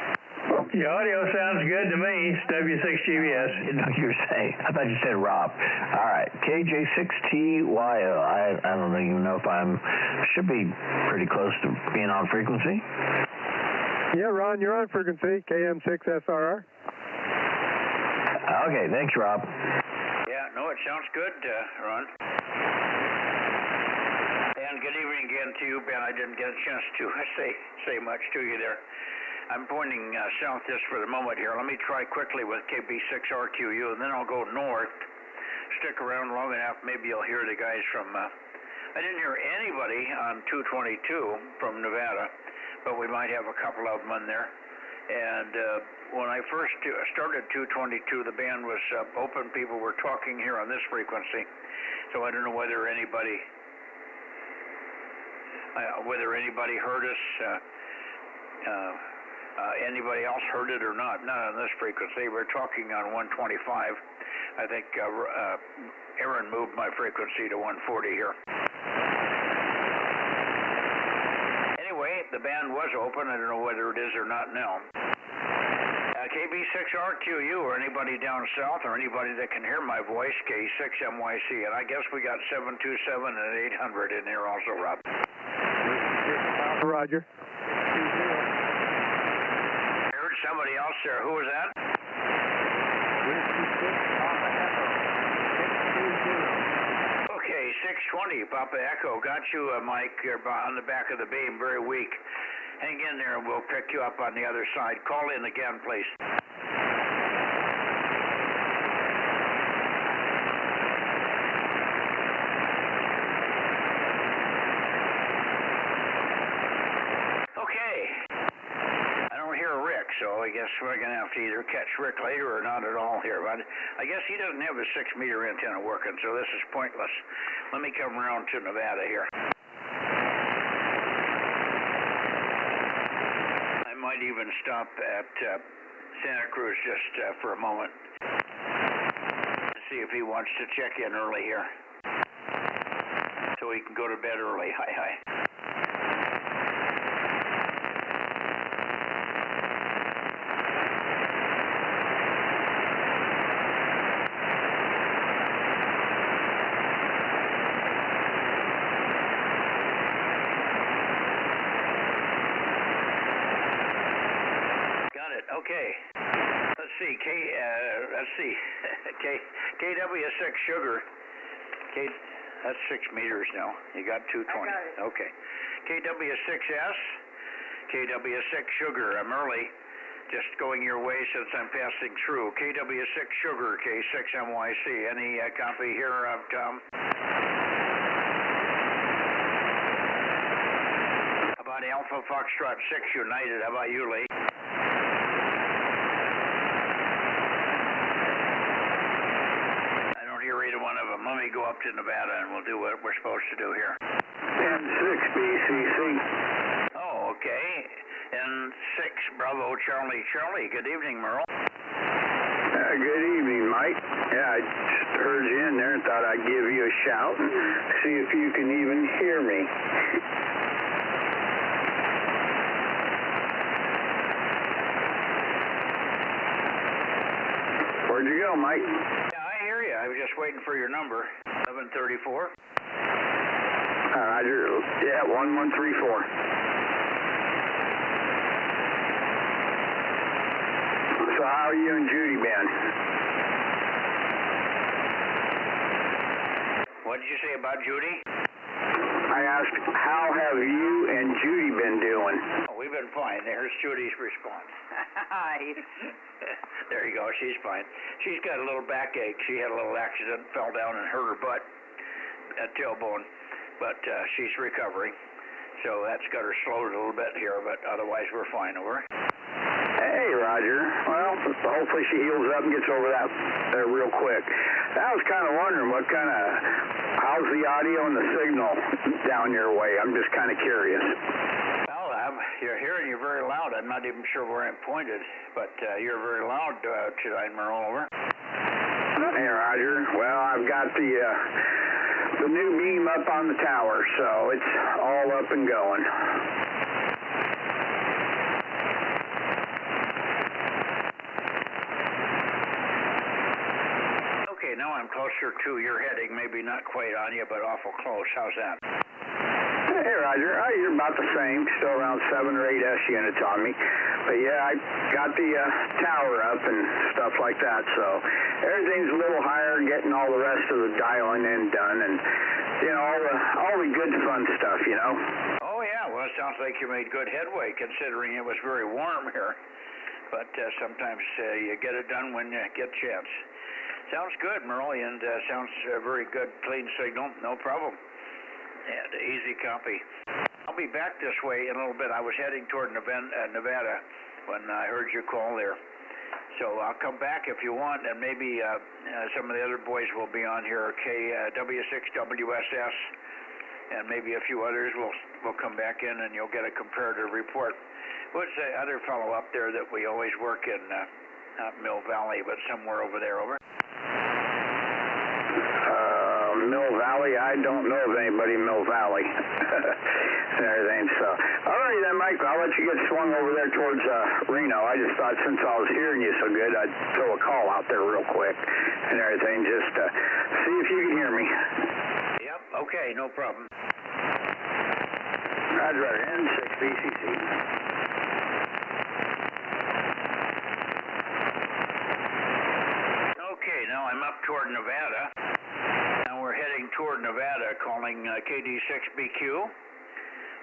Your audio sounds good to me. It's W6GBS. No, you were saying. I thought you said Rob. All right, KJ6TYO. I don't even know if should be pretty close to being on frequency. Yeah, Ron, you're on frequency, KM6SRR. Okay, thanks, Rob. Yeah, no, it sounds good, Ron. And good evening again to you, Ben. I didn't get a chance to say much to you there. I'm pointing south just for the moment here. Let me try quickly with KB6RQU, and then I'll go north. Stick around long enough, maybe you'll hear the guys from... I didn't hear anybody on 222 from Nevada, but we might have a couple of them in there. And when I first started 222, the band was open. People were talking here on this frequency. So I don't know whether anybody heard us. Anybody else heard it or not? Not on this frequency. We're talking on 125. I think Aaron moved my frequency to 140 here. Anyway, the band was open. I don't know whether it is or not now. KB6RQU or anybody down south or anybody that can hear my voice, K6MYC. And I guess we got 727 and 800 in there also, Rob. Roger. I heard somebody else there. Who was that? Okay, 620, Papa Echo. Got you, Mike. You're on the back of the beam, very weak. Hang in there and we'll pick you up on the other side. Call in again, please. Okay. I don't hear Rick, so I guess we're going to have to either catch Rick later or not at all here. But I guess he doesn't have a 6-meter antenna working, so this is pointless. Let me come around to Nevada here. Might even stop at Santa Cruz just for a moment to see if he wants to check in early here so he can go to bed early. Hi. Okay, let's see, KW6 Sugar, that's 6 meters now, you got 220, okay, KW6S, KW6 Sugar, I'm early, just going your way since I'm passing through, KW6 Sugar, K6MYC, any copy here, Tom? How about Alpha Foxtrot 6 United, how about you, Lee? problem. Let me go up to Nevada and we'll do what we're supposed to do here. N6BCC. Oh, okay. N6 Bravo Charlie Charlie. Good evening, Merle. Good evening, Mike. Yeah, I just heard you in there and thought I'd give you a shout and see if you can even hear me. Where'd you go, Mike? Yeah, I hear you. I was just waiting for your number. 1134. Roger. Yeah, 1134. So how are you and Judy been? What did you say about Judy? I asked, how have you and Judy been doing? Oh, we've been fine. There's Judy's response. There you go. She's fine. She's got a little backache. She had a little accident, fell down and hurt her butt at tailbone, but she's recovering. So that's got her slowed a little bit here, but otherwise we're fine. Over. Hey, Roger. Well, hopefully she heals up and gets over that there real quick. I was kind of wondering how's the audio and the signal down your way? I'm just kind of curious. Well, you're hearing you very loud. I'm not even sure where I'm pointed, but you're very loud tonight, Merle. Over. Hey, Roger. Well, I've got the new beam up on the tower, so it's all up and going. Okay, now I'm closer to your heading, maybe not quite on you, but awful close. How's that? Hey, Roger. You're about the same, still around 7 or 8 S units on me. But yeah, I got the tower up and stuff like that, so everything's a little higher, getting all the rest of the dialing in done, and all the good fun stuff, Oh yeah, well, it sounds like you made good headway considering it was very warm here. But sometimes you get it done when you get a chance. Sounds good, Merle, and sounds very good, clean signal, no problem. And easy copy. I'll be back this way in a little bit. I was heading toward Nevada when I heard your call there. So I'll come back if you want, and maybe some of the other boys will be on here, W6WSS, and maybe a few others will come back in, and you'll get a comparative report. What's the other fellow up there that we always work in, not Mill Valley, but somewhere over there, over? Mill Valley, I don't know of anybody in Mill Valley and everything, so. All right then, Mike, I'll let you get swung over there towards Reno. I just thought since I was hearing you so good, I'd throw a call out there real quick and everything, just to see if you can hear me. Yep, okay, no problem. Roger, N6BCC. Okay, now I'm up toward Nevada. Now we're heading toward Nevada, calling KD6BQ.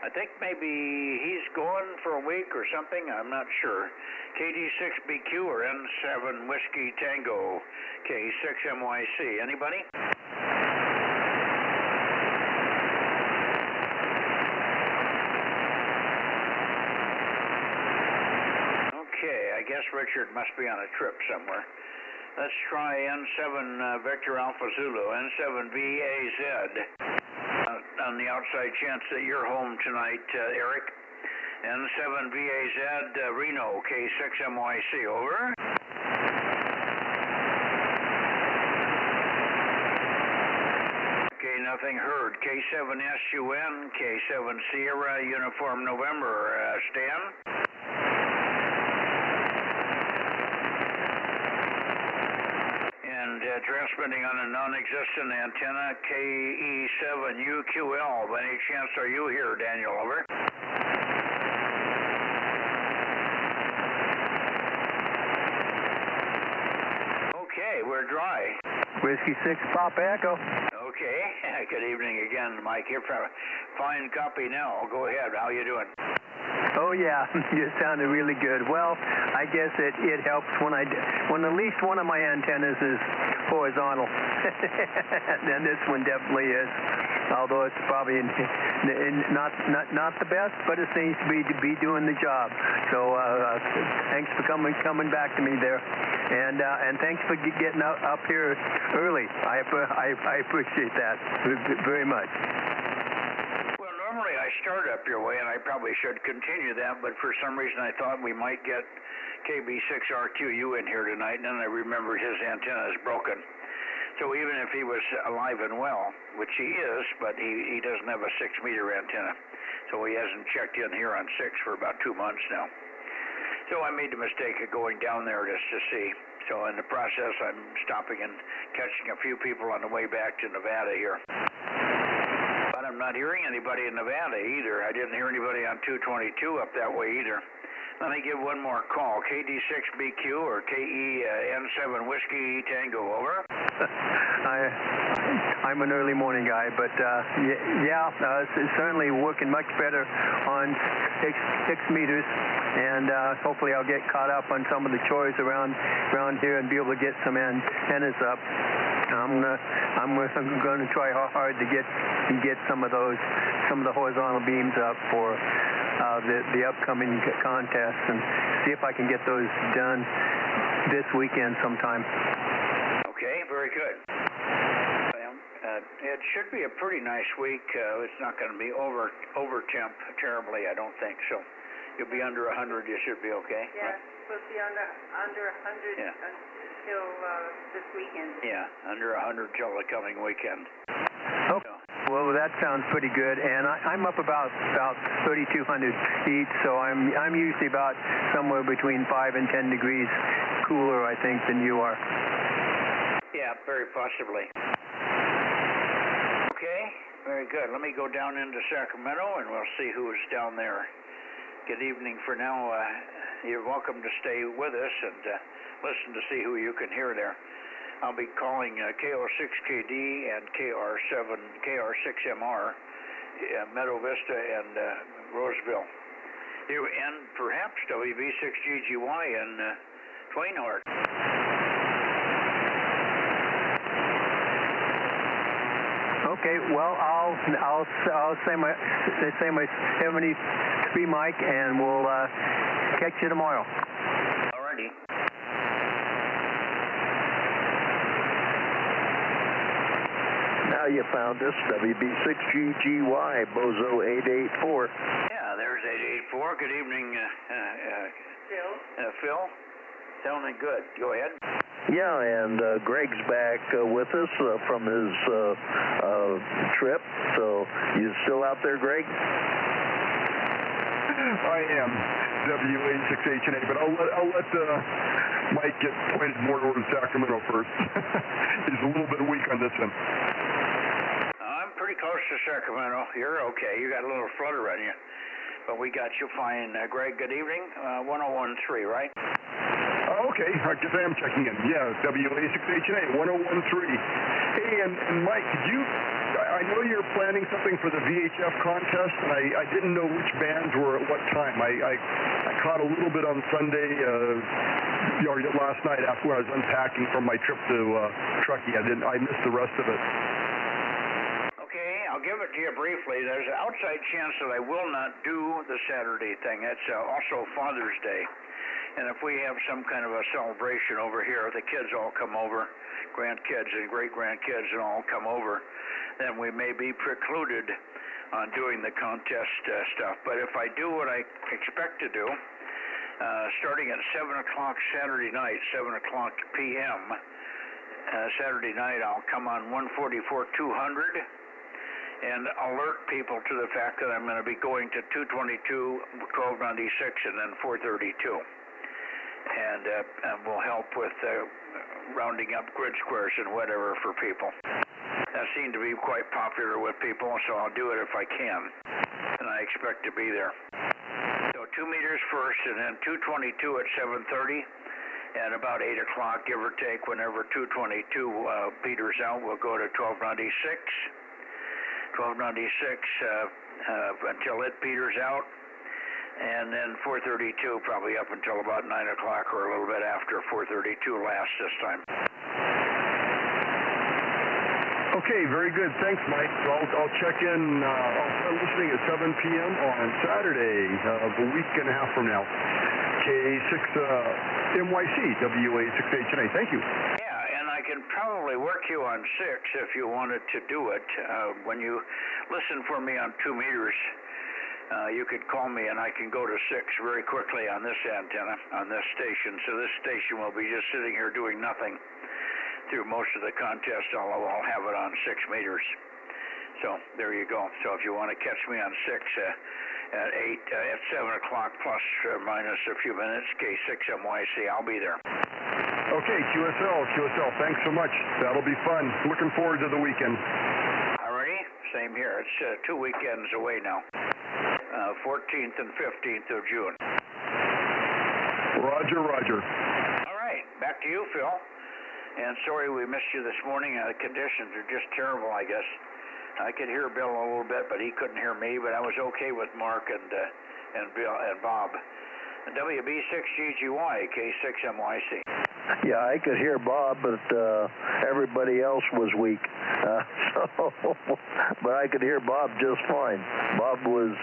I think maybe he's going for a week or something. I'm not sure. KD6BQ or N7 Whiskey Tango K6MYC. Anybody? Okay, I guess Richard must be on a trip somewhere. Let's try N7 Victor Alpha Zulu, N7VAZ. On the outside chance that you're home tonight, Eric. N7VAZ Reno, K6MYC, over. Okay, nothing heard. K7SUN, K7 Sierra, Uniform November, Stan. Transmitting on a non-existent antenna, KE7UQL. By any chance, are you here, Daniel? Over. Okay, we're dry. Whiskey 6, Pop Echo. Okay, good evening again, Mike. Here, fine copy now. Go ahead. How you doing? Oh yeah, you sounded really good. Well, I guess it helps when at least one of my antennas is horizontal. And this one definitely is. although it's probably not the best, but it seems to be doing the job. So thanks for coming back to me there, and thanks for getting up here early. I appreciate that very much. Well, normally I start up your way, and I probably should continue that, but for some reason I thought we might get KB6RQU in here tonight, and then I remembered his antenna is broken. So even if he was alive and well, which he is, but he doesn't have a 6-meter antenna, so he hasn't checked in here on 6 for about 2 months now. So I made the mistake of going down there just to see. So in the process, I'm stopping and catching a few people on the way back to Nevada here. But I'm not hearing anybody in Nevada either. I didn't hear anybody on 222 up that way either. Let me give one more call. KD6BQ or KEN7 Whiskey Tango, over. I'm an early morning guy, but it's certainly working much better on 6 meters, and hopefully I'll get caught up on some of the chores around here and be able to get some antennas up. I'm going to try hard to get some of the horizontal beams up for the upcoming contest, and see if I can get those done this weekend sometime. Okay, very good. It should be a pretty nice week. It's not going to be over temp terribly, I don't think. So you'll be under 100. You should be okay. Yeah, right? Supposed to be under 100 until this weekend. Yeah, under 100 till the coming weekend. Oh. Well, that sounds pretty good, and I'm up about 3,200 feet, so I'm usually about somewhere between 5 and 10 degrees cooler, I think, than you are. Yeah, very possibly. Okay, very good. Let me go down into Sacramento, and we'll see who's down there. Good evening for now. You're welcome to stay with us and listen to see who you can hear there. I'll be calling KO6KD and KR6MR, Meadow Vista and Roseville. And perhaps WV6GGY and Twainhart. Okay, well, I'll say my 73 mic, and we'll catch you tomorrow. Alrighty. Now you found us, WB6GGY, Bozo 884. Yeah, there's 884. Good evening, Phil. Phil. Sounding good. Go ahead. Yeah, and Greg's back with us from his trip. So you still out there, Greg? I am, WA6HNA, but I'll let Mike get pointed more towards Sacramento first. He's a little bit weak on this one. I'm pretty close to Sacramento. You're okay. You got a little flutter on you, but we got you fine. Greg, good evening. 1013, right? Okay, I guess I am checking in. Yeah, WA6HNA, 1013. Hey, and Mike, I know you're planning something for the VHF contest, and I didn't know which bands were at what time. I caught a little bit on Sunday, last night after I was unpacking from my trip to Truckee. I missed the rest of it. Okay, I'll give it to you briefly. There's an outside chance that I will not do the Saturday thing. It's also Father's Day. And if we have some kind of a celebration over here, the kids all come over, grandkids and great-grandkids and all come over, then we may be precluded on doing the contest stuff. But if I do what I expect to do, starting at 7 o'clock Saturday night, 7 o'clock p.m., Saturday night, I'll come on 144-200 and alert people to the fact that I'm going to be going to 222, 1296, and then 432. And will help with rounding up grid squares and whatever for people. That seemed to be quite popular with people, so I'll do it if I can. And I expect to be there. So 2 meters first, and then 222 at 7:30, and about 8 o'clock, give or take, whenever 222 peters out, we'll go to 1296. 1296 until it peters out. And then 432 probably up until about 9 o'clock or a little bit after 432 last this time. Okay, very good. Thanks, Mike. I'll check in. I'll start listening at 7 p.m. on Saturday of a week and a half from now. K6MYC, WA6HNA. Thank you. Yeah, and I can probably work you on 6 if you wanted to do it. When you listen for me on 2 meters, you could call me and I can go to 6 very quickly on this antenna, on this station. So this station will be just sitting here doing nothing through most of the contest, although I'll have it on 6 meters. So there you go. So if you want to catch me on 6 at 7 o'clock plus or minus a few minutes, K6MYC, I'll be there. Okay, QSL, thanks so much. That'll be fun. Looking forward to the weekend. Alrighty, same here. It's 2 weekends away now. 14th and 15th of June. Roger. All right, back to you, Phil. And sorry we missed you this morning. The conditions are just terrible, I guess. I could hear Bill a little bit, but he couldn't hear me. But I was okay with Mark and Bill and Bob. WB6GGY, K6MYC. Yeah, I could hear Bob, but everybody else was weak. But I could hear Bob just fine. Bob was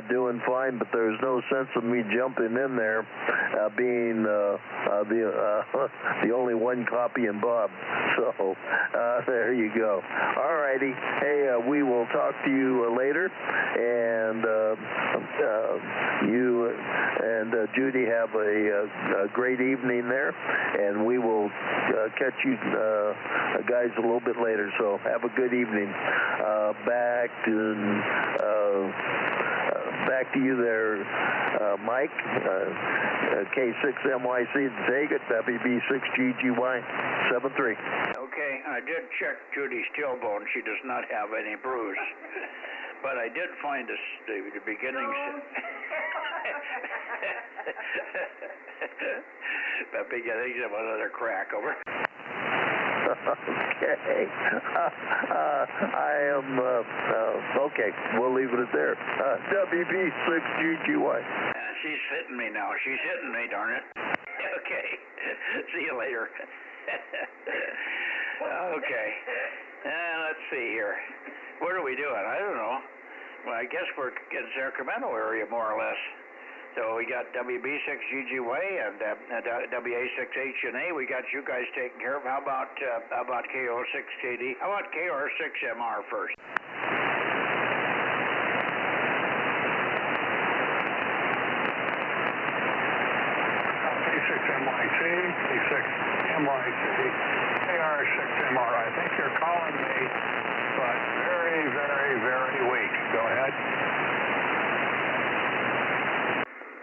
doing fine, but there's no sense of me jumping in there being the only one copying Bob. So there you go. All righty. Hey, we will talk to you later, and you and Judy have a great evening there, and we will catch you guys a little bit later. So have a good evening. Back to you there, Mike. K6MYC, take it, WB6GGY 73. Okay, I did check Judy's tailbone. She does not have any bruise. But I did find the beginnings. The beginnings of another crack, over. Okay. I am, okay, we'll leave it at there. WB6GGY. She's hitting me now. She's hitting me, darn it. Okay. See you later. Okay. Let's see here. What are we doing? I don't know. Well, I guess we're in Sacramento area, more or less. So we got WB6GGY and WA6HNA. We got you guys taken care of. How about KO6KD? How about KR6MR first? K6MYC, K6MYC, KR6MR. I think you're calling me, but very, very, very weak. Go ahead.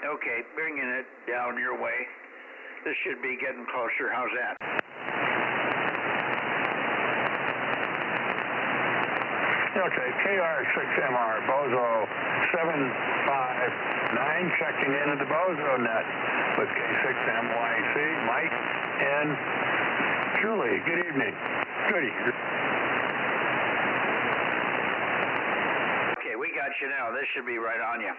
Okay, bringing it down your way. This should be getting closer. How's that? Okay, KR6MR, Bozo 759, checking into the Bozo Net with K6MYC, Mike and Julie. Good evening. Good evening. Okay, we got you now. This should be right on you.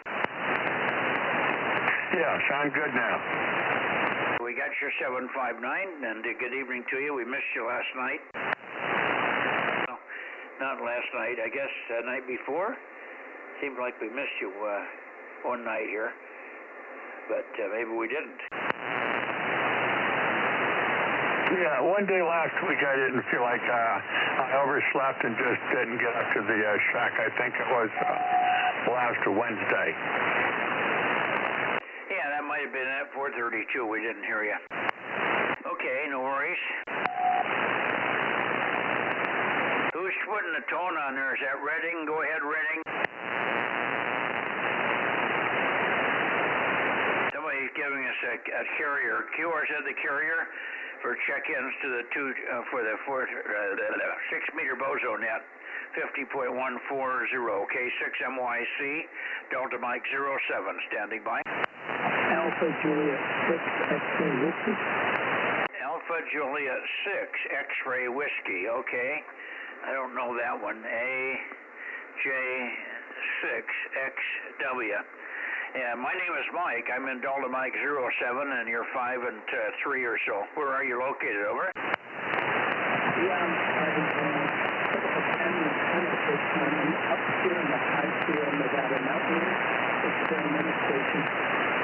Yeah, sound good now. We got your 759, and good evening to you. We missed you last night. No, not last night. I guess the night before. Seemed like we missed you one night here, but maybe we didn't. Yeah, one day last week I didn't feel like I overslept and just didn't get up to the shack. I think it was last Wednesday. Yeah, that might have been at 4:32. We didn't hear you. Okay, no worries. Who's putting the tone on there? Is that Redding? Go ahead, Redding. Somebody's giving us a carrier. QR said the carrier for check-ins to the 6-meter Bozo Net. 50.140, K6MYC, Delta Mike 07, standing by. Alpha Juliet 6 X-ray whiskey. Alpha Juliet 6 X-ray whiskey, okay. I don't know that one. AJ6XW. Yeah, my name is Mike. I'm in Delta Mike 07, and you're 5 and 3 or so. Where are you located, over? Yeah, I'm station.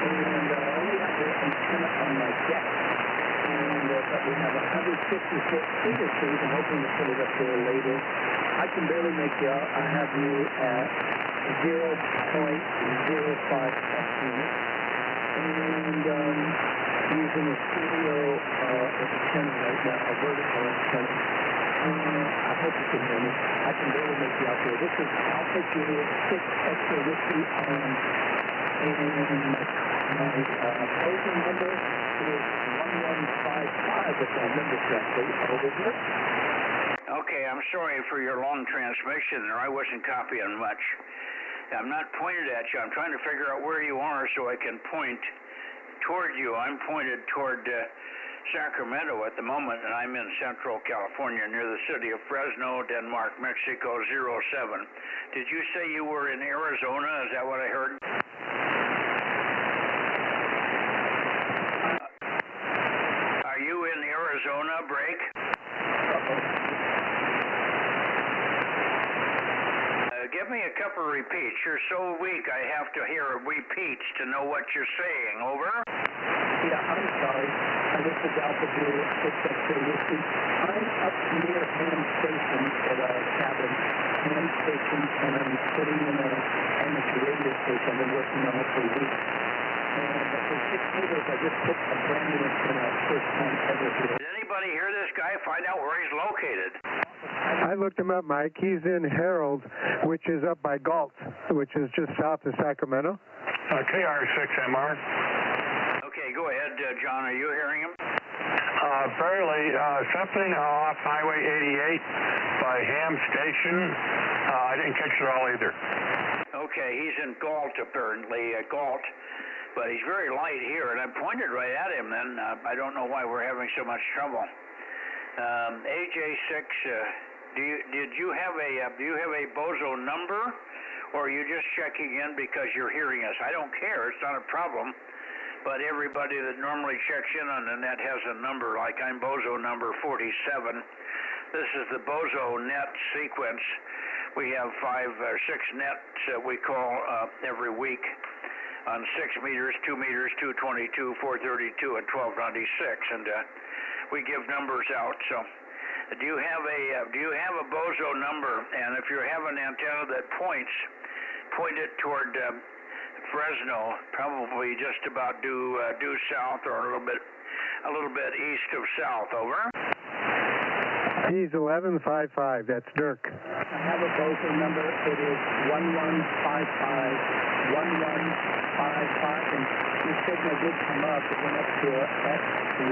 And I only have the antenna on my deck. And but we have 150-foot single feed. I'm hoping to put it up there later. I can barely make you out. I have you at 0.05 F unit. And using a stereo antenna right now, a vertical antenna. I hope you can hear me. I can barely make you out there. This is Alpha Juliet 6 Extra Whiskey and my closing number is 1155 if I remember correctly. Over here. Okay, I'm sorry for your long transmission there. I wasn't copying much. I'm not pointed at you. I'm trying to figure out where you are so I can point toward you. I'm pointed toward Sacramento at the moment, and I'm in Central California near the city of Fresno, Denmark, Mexico 07. Did you say you were in Arizona? Is that what I heard? Are you in Arizona, Break? Give me a couple of repeats. You're so weak I have to hear repeats to know what you're saying. Over? Yeah, I'm sorry. This is Alpha Juliet 6 Extra Whiskey. I'm up near Ham Station at our cabin. Ham Station, and I'm putting in an amateur radio station. I've been working on it for weeks. And for 6 meters, I just put a brand new antenna first time ever here. Did anybody hear this guy? Find out where he's located. I looked him up, Mike. He's in Harold, which is up by Galt, which is just south of Sacramento. KR6MR. Okay, go ahead, John. Are you hearing him? Barely. Something off Highway 88 by Ham Station. I didn't catch it all either. Okay, he's in Galt, apparently, Galt. But he's very light here, and I pointed right at him then. I don't know why we're having so much trouble. AJ6, do you have a Bozo number, or are you just checking in because you're hearing us? I don't care. It's not a problem. But everybody that normally checks in on the net has a number, like I'm Bozo number 47. This is the Bozo Net sequence. We have 5 or 6 nets that we call every week on 6 meters, 2 meters, 222, 432, and 1296, and we give numbers out. So, do you have a Bozo number? And if you have an antenna that point it toward Fresno, probably just about due south or a little bit east of south. Over. He's 1155. That's Dirk. I have a Bozo number. It is 1155. 1155, and your signal did come up. It went up to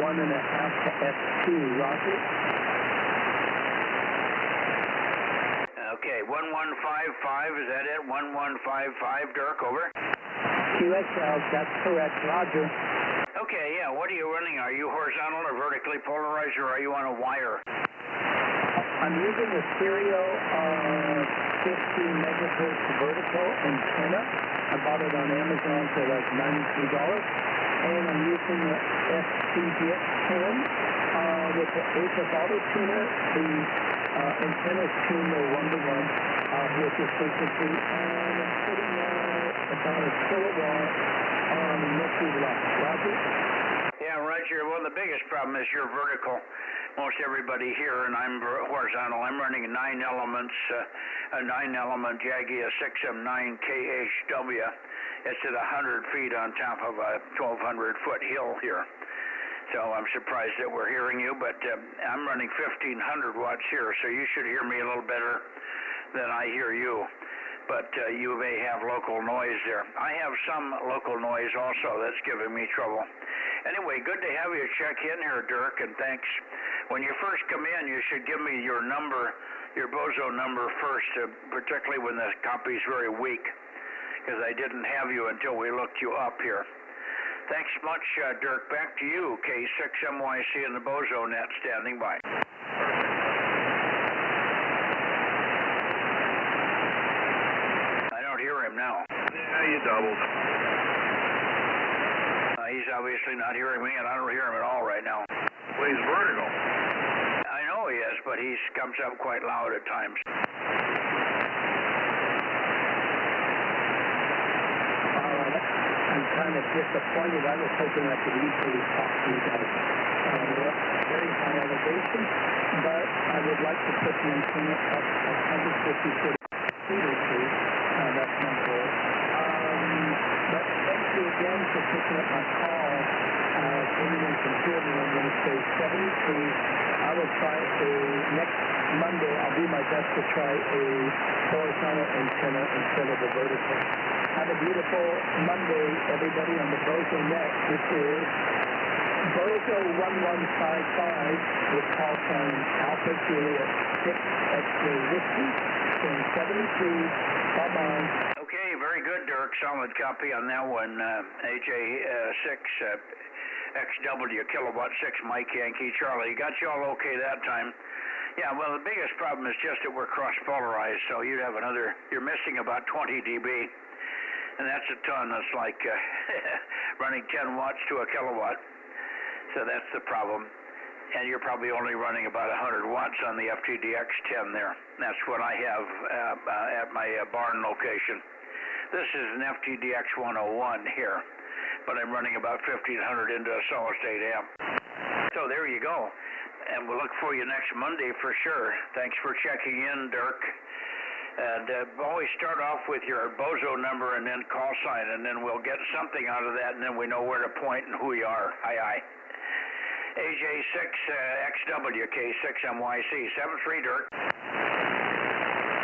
F1.5 to F2. Roger. Okay, 1155. Is that it? 1155, Dirk. Over. QSL. That's correct. Roger. Okay, yeah. What are you running? Are you horizontal or vertically polarized, or are you on a wire? I'm using a stereo 50 megahertz vertical antenna. I bought it on Amazon for like $93. And I'm using the FCDX10 with the HF Auto Tuner. The antennas tune their 1-to-1 with this frequency. And I'm putting about a kilowatt on Milky Left. Roger? Yeah, Roger. Well, the biggest problem is you're vertical. Most everybody here, and I'm horizontal. I'm running 9 elements, a 9-element Jagia 6M9 KHW. It's at 100 feet on top of a 1,200-foot hill here. So I'm surprised that we're hearing you, but I'm running 1,500 watts here, so you should hear me a little better than I hear you. But you may have local noise there. I have some local noise also that's giving me trouble. Anyway, good to have you check in here, Dirk, and thanks. When you first come in, you should give me your number, your Bozo number first, particularly when the copy's very weak, because I didn't have you until we looked you up here. Thanks much, Dirk. Back to you, K6MYC and the Bozo Net standing by. I don't hear him now. Yeah, you doubled. He's obviously not hearing me, and I don't hear him at all right now. Well, he's vertical. I know he is, but he comes up quite loud at times. I'm disappointed. I was hoping I could easily talk to you guys. We're up at very high elevation, but I would like to put the antenna up 150 foot seriously. That's my goal. But thank you again for picking up my call. If anyone can hear me, I'm going to say 73. I will try next Monday. I'll do my best to try a horizontal antenna instead of a vertical. Have a beautiful Monday, everybody, on the Bozo Net. This is Bozo 1155 with call sign Alpha Juliet 6 X-ray Whiskey, saying 73. Bye-bye. Okay, very good, Dirk. Solid copy on that one. AJ6 XW kilowatt 6 Mike Yankee Charlie. Got you all okay that time. Yeah, well, the biggest problem is just that we're cross-polarized, so you'd have you're missing about 20 dB. And that's a ton. That's like running 10 watts to a kilowatt. So that's the problem. And you're probably only running about 100 watts on the FTDX10 there. That's what I have at my barn location. This is an FTDX 101 here, but I'm running about 1500 into a solid-state amp. So there you go. And we'll look for you next Monday for sure. Thanks for checking in, Dirk. And always start off with your Bozo number and then call sign, and then we'll get something out of that, and then we know where to point and who you are. Aye. AJ6XW, K6MYC, 73, Dirk.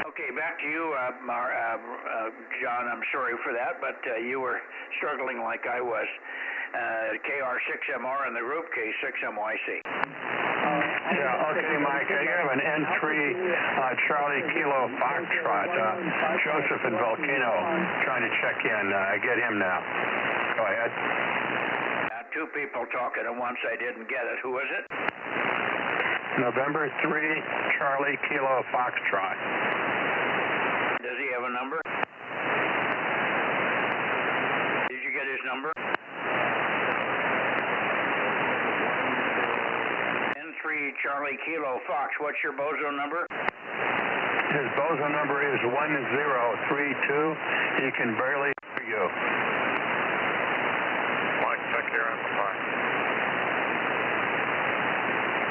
Okay, back to you, John. I'm sorry for that, but you were struggling like I was. KR6MR in the group, K6MYC. Yeah, okay, Mike. You have an N3 Charlie Kilo Foxtrot. Joseph in Volcano trying to check in. Get him now. Go ahead. Two people talking at once. I didn't get it. Who is it? November 3, Charlie Kilo Foxtrot. Does he have a number? Did you get his number? N3 Charlie Kilo Fox. What's your Bozo number? His Bozo number is 1032. He can barely hear you. Mike, check your amplifier.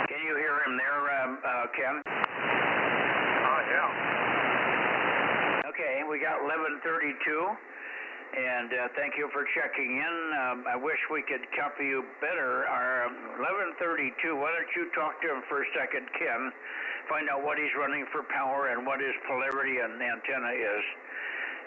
Can you hear him there, Ken? Yeah. Okay, we got 1132. And thank you for checking in. I wish we could copy you better. Our 1132, why don't you talk to him for a second, Ken? Find out what he's running for power and what his polarity and antenna is.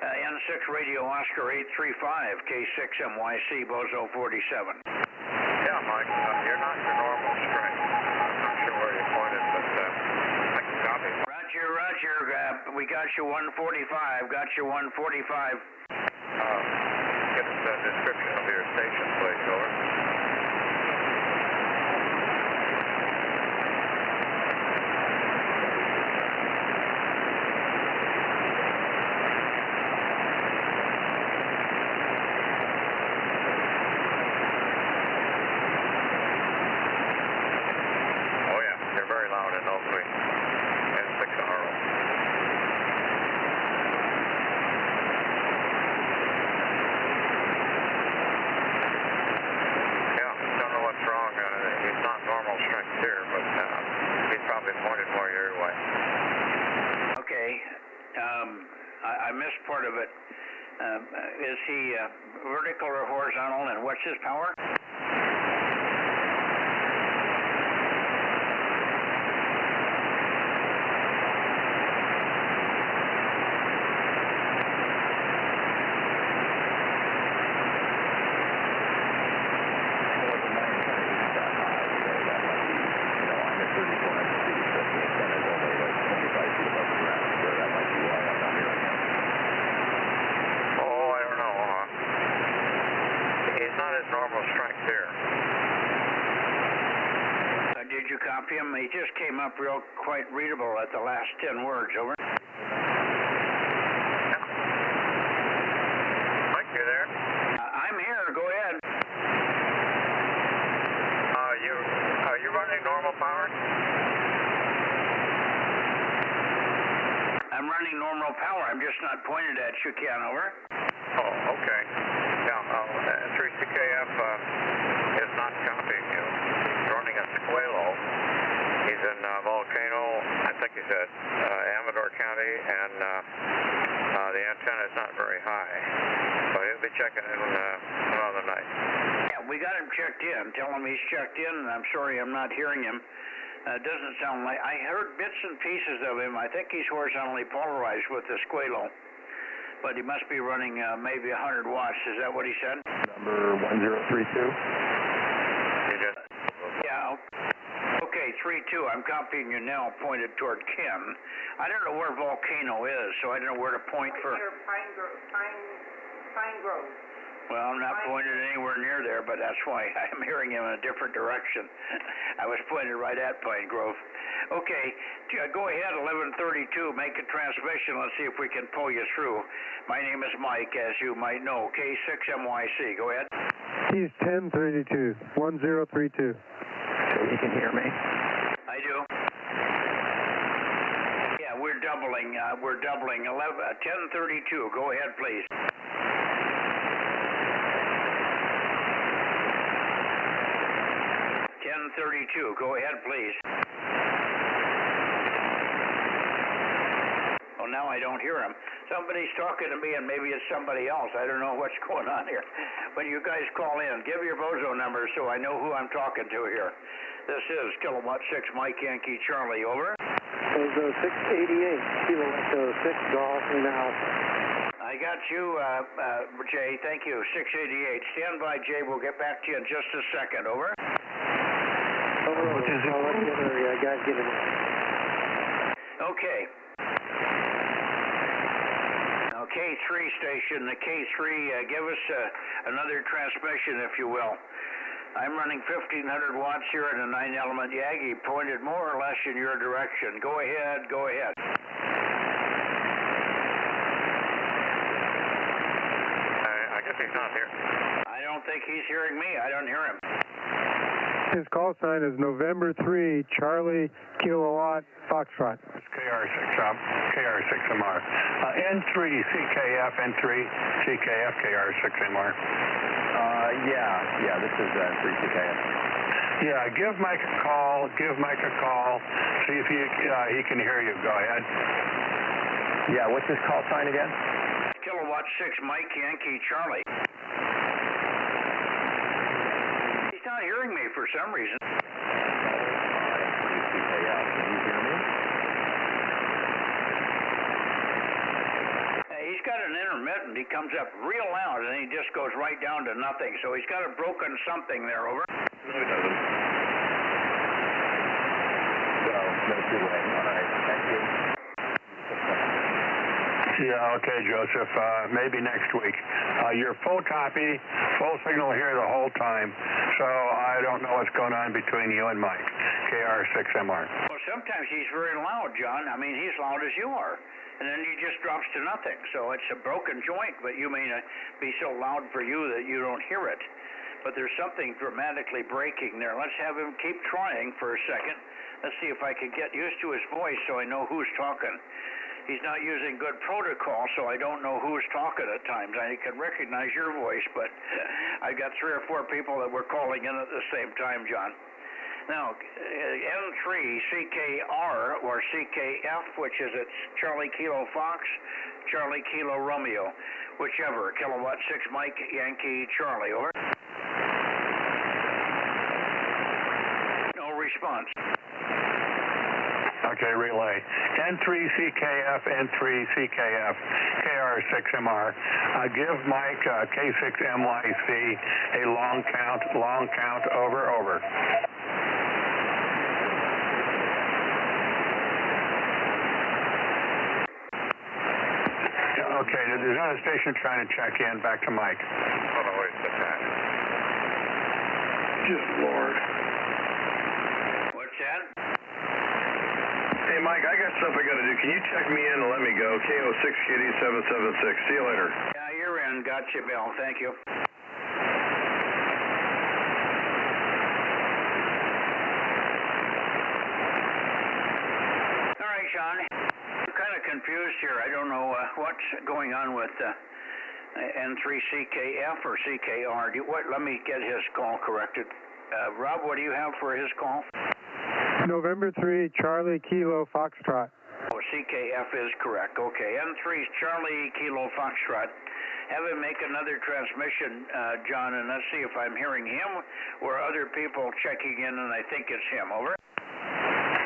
N6 Radio Oscar 835, K6MYC, Bozo 47. Yeah, Mike, you're not your normal strength. I'm not sure where you pointed, but I can copy. Roger. We got you 145. Got you 145. Get us a description of your station, please, over. Oh yeah, you're very loud in Oakley. N6RO. He's not normal strength here, but he's probably pointed more your way. Okay. I missed part of it. Is he vertical or horizontal, and what's his power? Normal strength here. Did you copy him? He just came up quite readable at the last 10 words, over. Mike, you there? I'm here, go ahead. You running normal power? I'm running normal power. I'm just not pointed at you, Ken, over. Oh, okay. Yeah. N3CKF is not copying you. He's running a Squalo. He's in Volcano, I think he said, Amador County, and the antenna is not very high. So he'll be checking in another night. Yeah, we got him checked in. Tell him he's checked in, and I'm sorry I'm not hearing him. It doesn't sound like... I heard bits and pieces of him. I think he's horizontally polarized with the Squalo. But he must be running maybe 100 watts. Is that what he said? Number 1032. Yeah. Okay, 32. I'm copying you now, pointed toward Ken. I don't know where Volcano is, so I don't know where to point for... Pine Grove. Well, I'm not pointed anywhere near there, but that's why I'm hearing him in a different direction. I was pointed right at Pine Grove. Okay, go ahead, 1132, make a transmission. Let's see if we can pull you through. My name is Mike, as you might know, K6MYC. Go ahead. He's 1032, 1032. So you can hear me? I do. Yeah, we're doubling. 1032. Go ahead, please. 1032. Go ahead, please. Oh, now I don't hear him. Somebody's talking to me, and maybe it's somebody else. I don't know what's going on here. When you guys call in, give your Bozo number so I know who I'm talking to here. This is Kilowatt 6 Mike Yankee Charlie, over. Bozo 688, Kilowatt 6 Golf in the house. I got you, Jay. Thank you. 688. Stand by, Jay. We'll get back to you in just a second. Over. What is it? Okay. K3 station, the K3, give us another transmission, if you will. I'm running 1,500 watts here in a 9-element Yagi, pointed more or less in your direction. Go ahead, go ahead. I guess he's not here. I don't think he's hearing me. I don't hear him. His call sign is November 3, Charlie Kilowatt Foxtrot. It's KR6MR. N3CKF, N3CKF, KR6MR. Yeah, this is N3CKF. Yeah, give Mike a call. See if he can hear you. Go ahead. Yeah, what's his call sign again? Kilowatt 6 Mike Yankee Charlie. He's not hearing me for some reason. He's got an intermittent. He comes up real loud, and he just goes right down to nothing. So he's got a broken something there, over. No, he doesn't. No two-way. All right, thank you. Yeah, okay, Joseph. Maybe next week. You're full copy, full signal here the whole time. So I don't know what's going on between you and Mike, KR6MR. Well, sometimes he's very loud, John. I mean, he's loud as you are. And then he just drops to nothing. So it's a broken joint, but you may not be so loud for you that you don't hear it. But there's something dramatically breaking there. Let's have him keep trying for a second. Let's see if I can get used to his voice so I know who's talking. He's not using good protocol, so I don't know who's talking at times. I can recognize your voice, but I got 3 or 4 people that were calling in at the same time, John. Now, N3CKR or CKF, which is it's Charlie Kilo Fox, Charlie Kilo Romeo, whichever. Kilowatt 6 Mike Yankee Charlie, over. No response. Okay, relay. N3CKF, N3CKF, KR6MR. Give Mike K6MYC a long count, over. Okay, there's another station trying to check in. Back to Mike. Hold on, wait a second. Just Lord. What's that? Hey, Mike, I got stuff I got to do. Can you check me in and let me go? KO6 Kitty 776. See you later. Yeah, you're in. Gotcha, Bill. Thank you. All right, Sean. I'm kind of confused here. I don't know what's going on with N3CKF or CKR? Let me get his call corrected. Rob, what do you have for his call? November 3, Charlie Kilo Foxtrot. Oh, CKF is correct. Okay, N3 Charlie Kilo Foxtrot. Have him make another transmission, John, and let's see if I'm hearing him or other people checking in, and I think it's him. Over.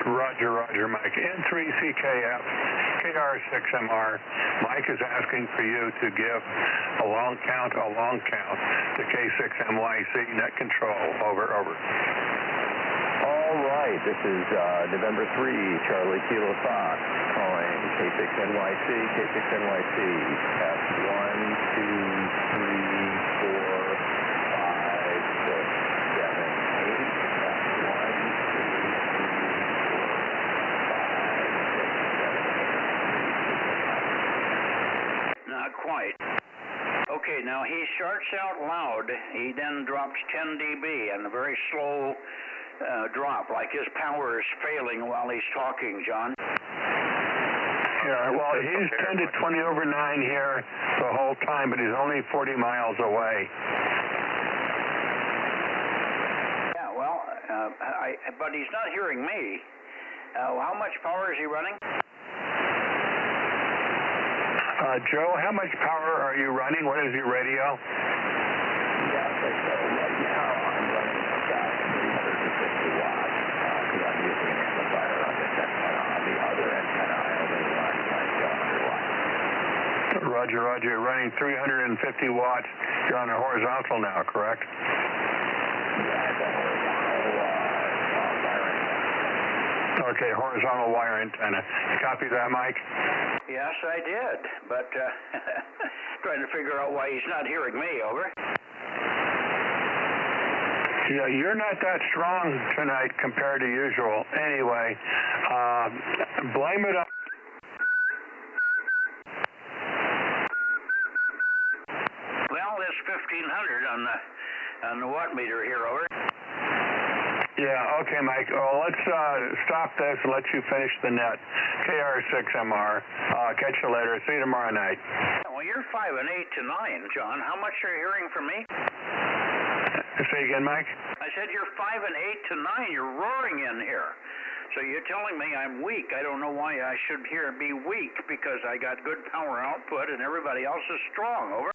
Roger, Mike. N3CKF, KR6MR. Mike is asking for you to give a long count to K6MYC net control. Over. All right, this is November 3, Charlie Kilo Fox, calling K6NYC, test 1, 2, 3, 4, 5, 6, 7, 8, test 1, 2, 3, 4, 5, 6, 7, 8. Not quite. Okay, now he starts out loud, he then drops 10 dB and a very slow drop, like his power is failing while he's talking, John. Yeah, well, he's 10 to 20 over 9 here the whole time, but he's only 40 miles away. Yeah, well, but he's not hearing me. How much power is he running? Joe, how much power are you running? What is your radio? Yes, right now I'm running about 350 watts because I'm using an amplifier on this antenna. On the other antenna, I only run like 100 watts. Roger. You're running 350 watts. You're on a horizontal now, correct? Yeah, it's a horizontal wire antenna. Okay, horizontal wire antenna. You copy that, Mike? Yes, I did, but trying to figure out why he's not hearing me. Over. Yeah, you're not that strong tonight compared to usual. Anyway, blame it on... Well, it's 1500 on the watt meter here. Over. Yeah, okay, Mike. Well, let's stop this and let you finish the net. KR6MR. Catch you later. See you tomorrow night. Well, you're 5 and 8 to 9, John. How much are you hearing from me? Say again, Mike? I said you're 5 and 8 to 9. You're roaring in here. So you're telling me I'm weak. I don't know why I should be weak because I got good power output and everybody else is strong. Over.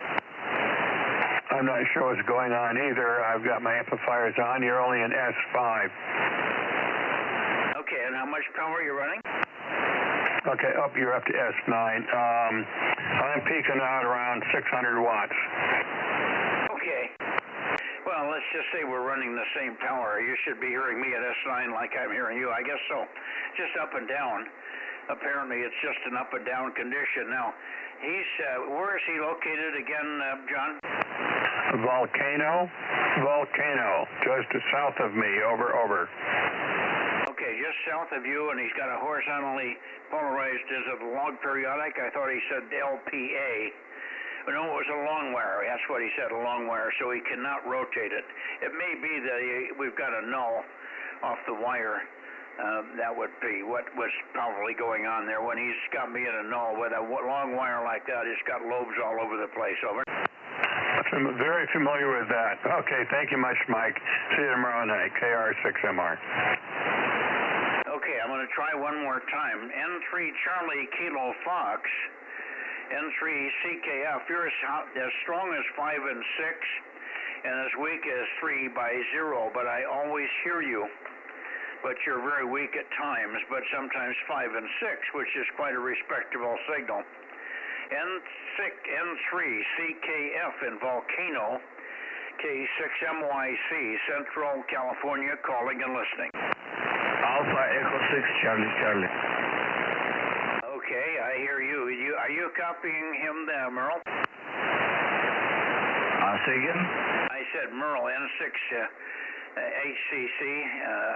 I'm not sure what's going on either. I've got my amplifiers on. You're only in S5. Okay, and how much power are you running? Okay, you're up to S9. I'm peaking out around 600 watts. Okay. Well, let's just say we're running the same power. You should be hearing me at S9 like I'm hearing you. I guess so. Just up and down. Apparently, it's just an up and down condition. Now, where is he located again, John? Volcano, just south of me, over. Okay, just south of you, and he's got a horizontally polarized, is it a log periodic? I thought he said LPA. But no, it was a long wire. That's what he said, a long wire, so he cannot rotate it. It may be that we've got a null off the wire. That would be what was probably going on there. When he's got me in a null with a long wire like that, it's got lobes all over the place. Over. I'm very familiar with that. Okay, thank you much, Mike. See you tomorrow night. KR6MR. Okay, I'm going to try one more time. N3 Charlie Kilo Fox, N3 CKF. You're as strong as 5 and 6, and as weak as 3 by 0, but I always hear you. But you're very weak at times, but sometimes 5 and 6, which is quite a respectable signal. N3 CKF in Volcano, K6MYC, Central California, calling and listening. Alpha Echo 6, Charlie. Okay, I hear you. Are you copying him there, Merle? Say again? I said Merle, N6 HCC.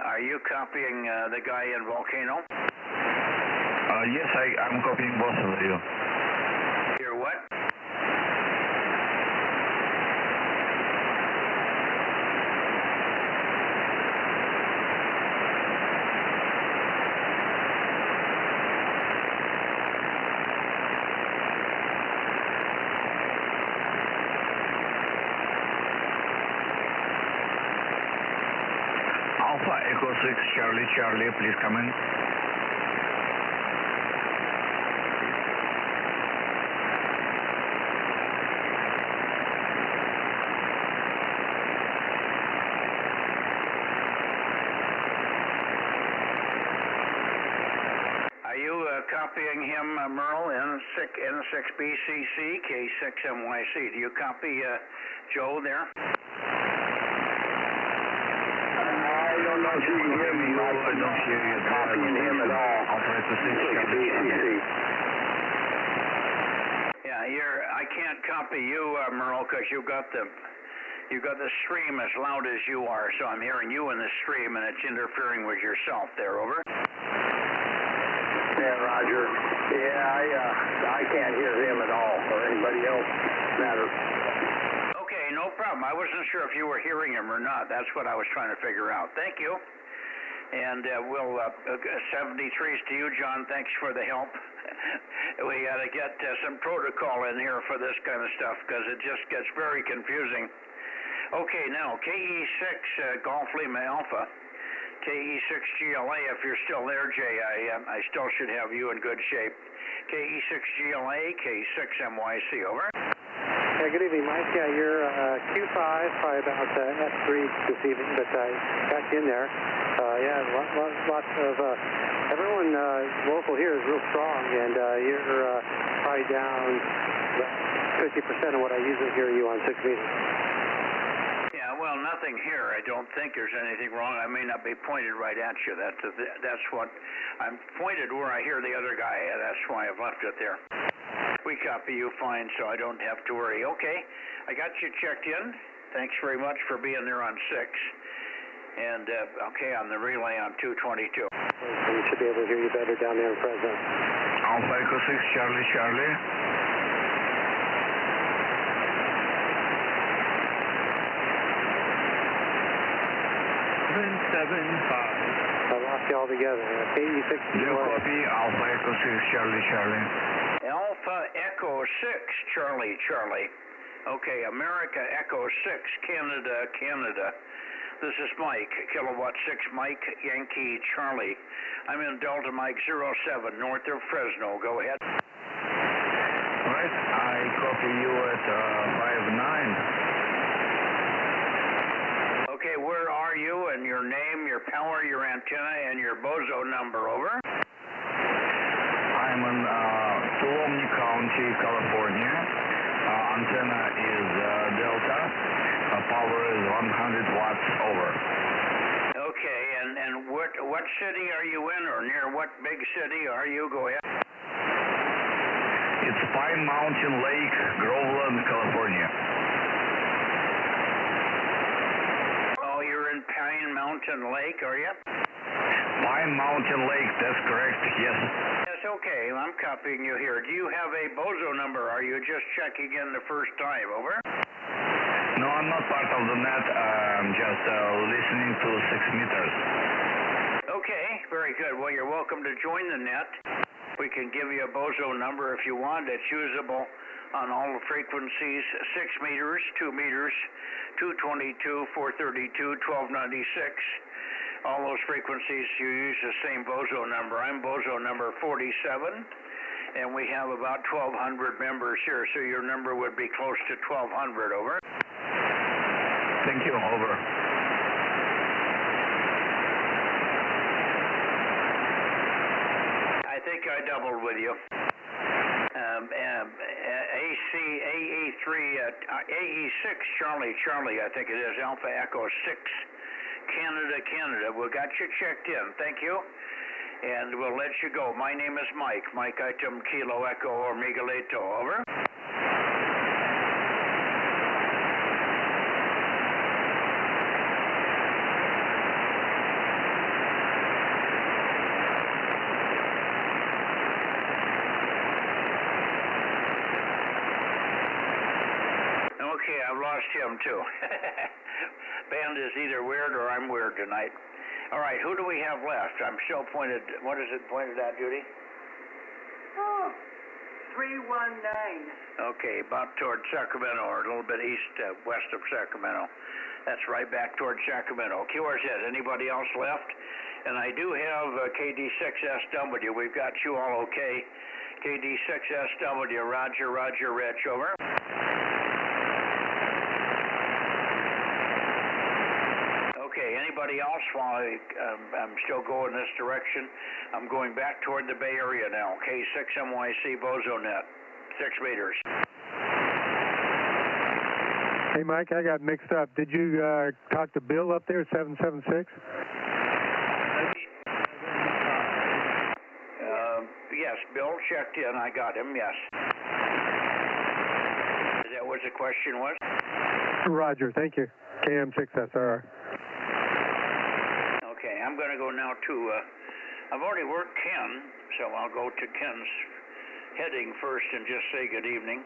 Are you copying the guy in Volcano? Yes, I'm copying both of you. You're what? Charlie, Charlie, please come in. Are you copying him, Merle, N6BCC, K6MYC? Do you copy Joe there? I don't know if you can hear me. I don't hear you copying him at all. Operator 6, Charlie, Charlie. Yeah, I can't copy you, Merle, because you got the stream as loud as you are, so I'm hearing you in the stream, and it's interfering with yourself there. Over. Yeah, Roger. Yeah, I can't hear him at all, or anybody else. Matter. Okay, no problem. I wasn't sure if you were hearing him or not. That's what I was trying to figure out. Thank you. And we'll 73s to you, John. Thanks for the help. We got to get some protocol in here for this kind of stuff because it just gets very confusing. Okay, now KE6 Golf Lima Alpha. KE6 GLA, if you're still there, Jay, I still should have you in good shape. KE6 GLA, K6MYC, over. Yeah, good evening, Mike. Yeah, you're Q5, probably about F3 this evening, but I got you in there. Yeah, lots of, everyone local here is real strong, and you're probably down about 50% of what I usually hear you on 6 meters. Well, nothing here. I don't think there's anything wrong. I may not be pointed right at you. That's what I'm pointed where I hear the other guy. That's why I've left it there. We copy you fine, so I don't have to worry. Okay, I got you checked in. Thanks very much for being there on 6. And okay, on the relay on 222. So we should be able to hear you better down there in Fresno. Alpha Echo 6, Charlie, Charlie. 775. I lost you all together. KE6. Do copy. Alpha Echo 6, Charlie, Charlie. Alpha Echo 6, Charlie, Charlie. Okay, America Echo 6, Canada, Canada. This is Mike, Kilowatt 6 Mike, Yankee Charlie. I'm in Delta Mike 07, north of Fresno. Go ahead. All right, I copy you at 59. Okay, where are you, and your name, your power, your antenna, and your Bozo number, over? I'm in Tuolumne County, California. Antenna is Delta. Power is 100 watts, over. Okay, and what city are you in, or near what big city are you? Go ahead. It's Pine Mountain Lake, Groveland, California. Pine Mountain Lake, are you? Pine Mountain Lake, that's correct, yes. Yes, okay, I'm copying you here. Do you have a Bozo number? Are you just checking in the first time, over? No, I'm not part of the net. I'm just listening to 6 meters. Okay, very good. Well, you're welcome to join the net. We can give you a Bozo number if you want. It's usable on all the frequencies, 6 meters, 2 meters, 222, 432, 1296. All those frequencies, you use the same Bozo number. I'm Bozo number 47, and we have about 1,200 members here, so your number would be close to 1,200, over. Thank you, over. I think I doubled with you. AE6 Charlie, Charlie, I think it is, Alpha Echo 6, Canada, Canada. We got you checked in. Thank you. And we'll let you go. My name is Mike. Mike Item Kilo Echo or Miguelito, over. Okay, I've lost him too. Band is either weird or I'm weird tonight. All right, who do we have left? I'm still pointed. What is it pointed at, Judy? Oh, 319. Okay, about toward Sacramento or a little bit west of Sacramento. That's right back towards Sacramento. QRZ, anybody else left? And I do have KD6SW. We've got you all okay. KD6SW, roger, roger, Rich, over. Okay, anybody else while I'm still going this direction? I'm going back toward the Bay Area now. K6MYC Bozo Net, 6 meters. Hey, Mike, I got mixed up. Did you talk to Bill up there at 776? Yes, Bill checked in. I got him, yes. Is that what the question was? Roger, thank you. KM6SR. Okay, I'm going to go now to, I've already worked Ken, so I'll go to Ken's heading first and just say good evening.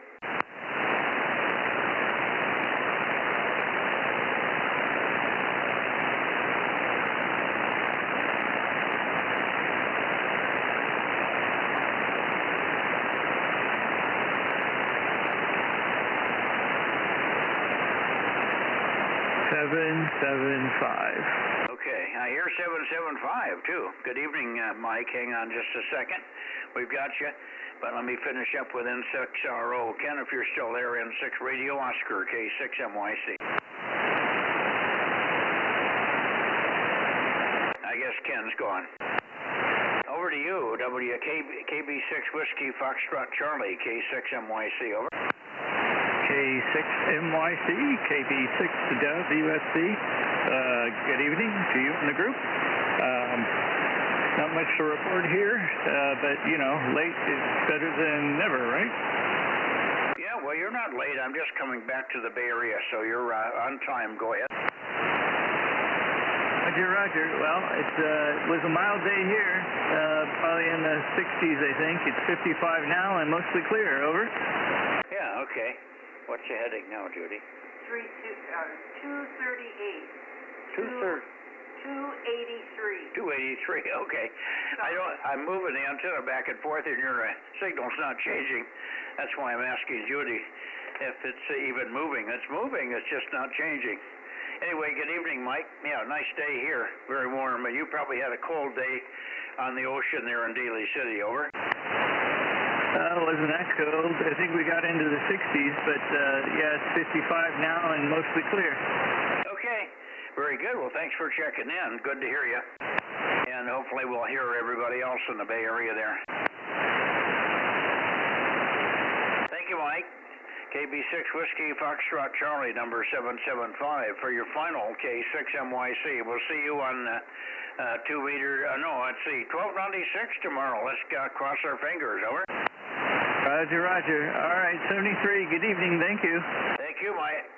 775. Okay, I hear 775 too. Good evening, Mike. Hang on just a second. We've got you, but let me finish up with N6RO. Ken, if you're still there, N6 Radio Oscar, K6MYC. I guess Ken's gone. Over to you, KB6 Whiskey Foxtrot Charlie, K6MYC, over. K6MYC, KB6 WSC. Good evening to you and the group. Not much to report here, but, you know, late is better than never, right? Yeah, well, you're not late. I'm just coming back to the Bay Area, so you're on time. Go ahead. Roger, roger. Well, it was a mild day here, probably in the 60s, I think. It's 55 now and mostly clear. Over. Yeah, okay. What's your heading now, Judy? 238. 283. 283. Okay. I'm moving the antenna back and forth, and your signal's not changing. That's why I'm asking Judy if it's even moving. It's moving. It's just not changing. Anyway, good evening, Mike. Yeah, nice day here. Very warm. You probably had a cold day on the ocean there in Daly City. Over. It wasn't that cold. I think we got into the 60s, but yeah, it's 55 now and mostly clear. Okay, very good. Well, thanks for checking in. Good to hear you. And hopefully we'll hear everybody else in the Bay Area there. Thank you, Mike. KB6 Whiskey Foxtrot Charlie, number 775 for your final K6MYC. We'll see you on 2 meter, let's see, 1296 tomorrow. Let's cross our fingers. Over. Roger, roger. All right, 73. Good evening. Thank you. Thank you, Mike.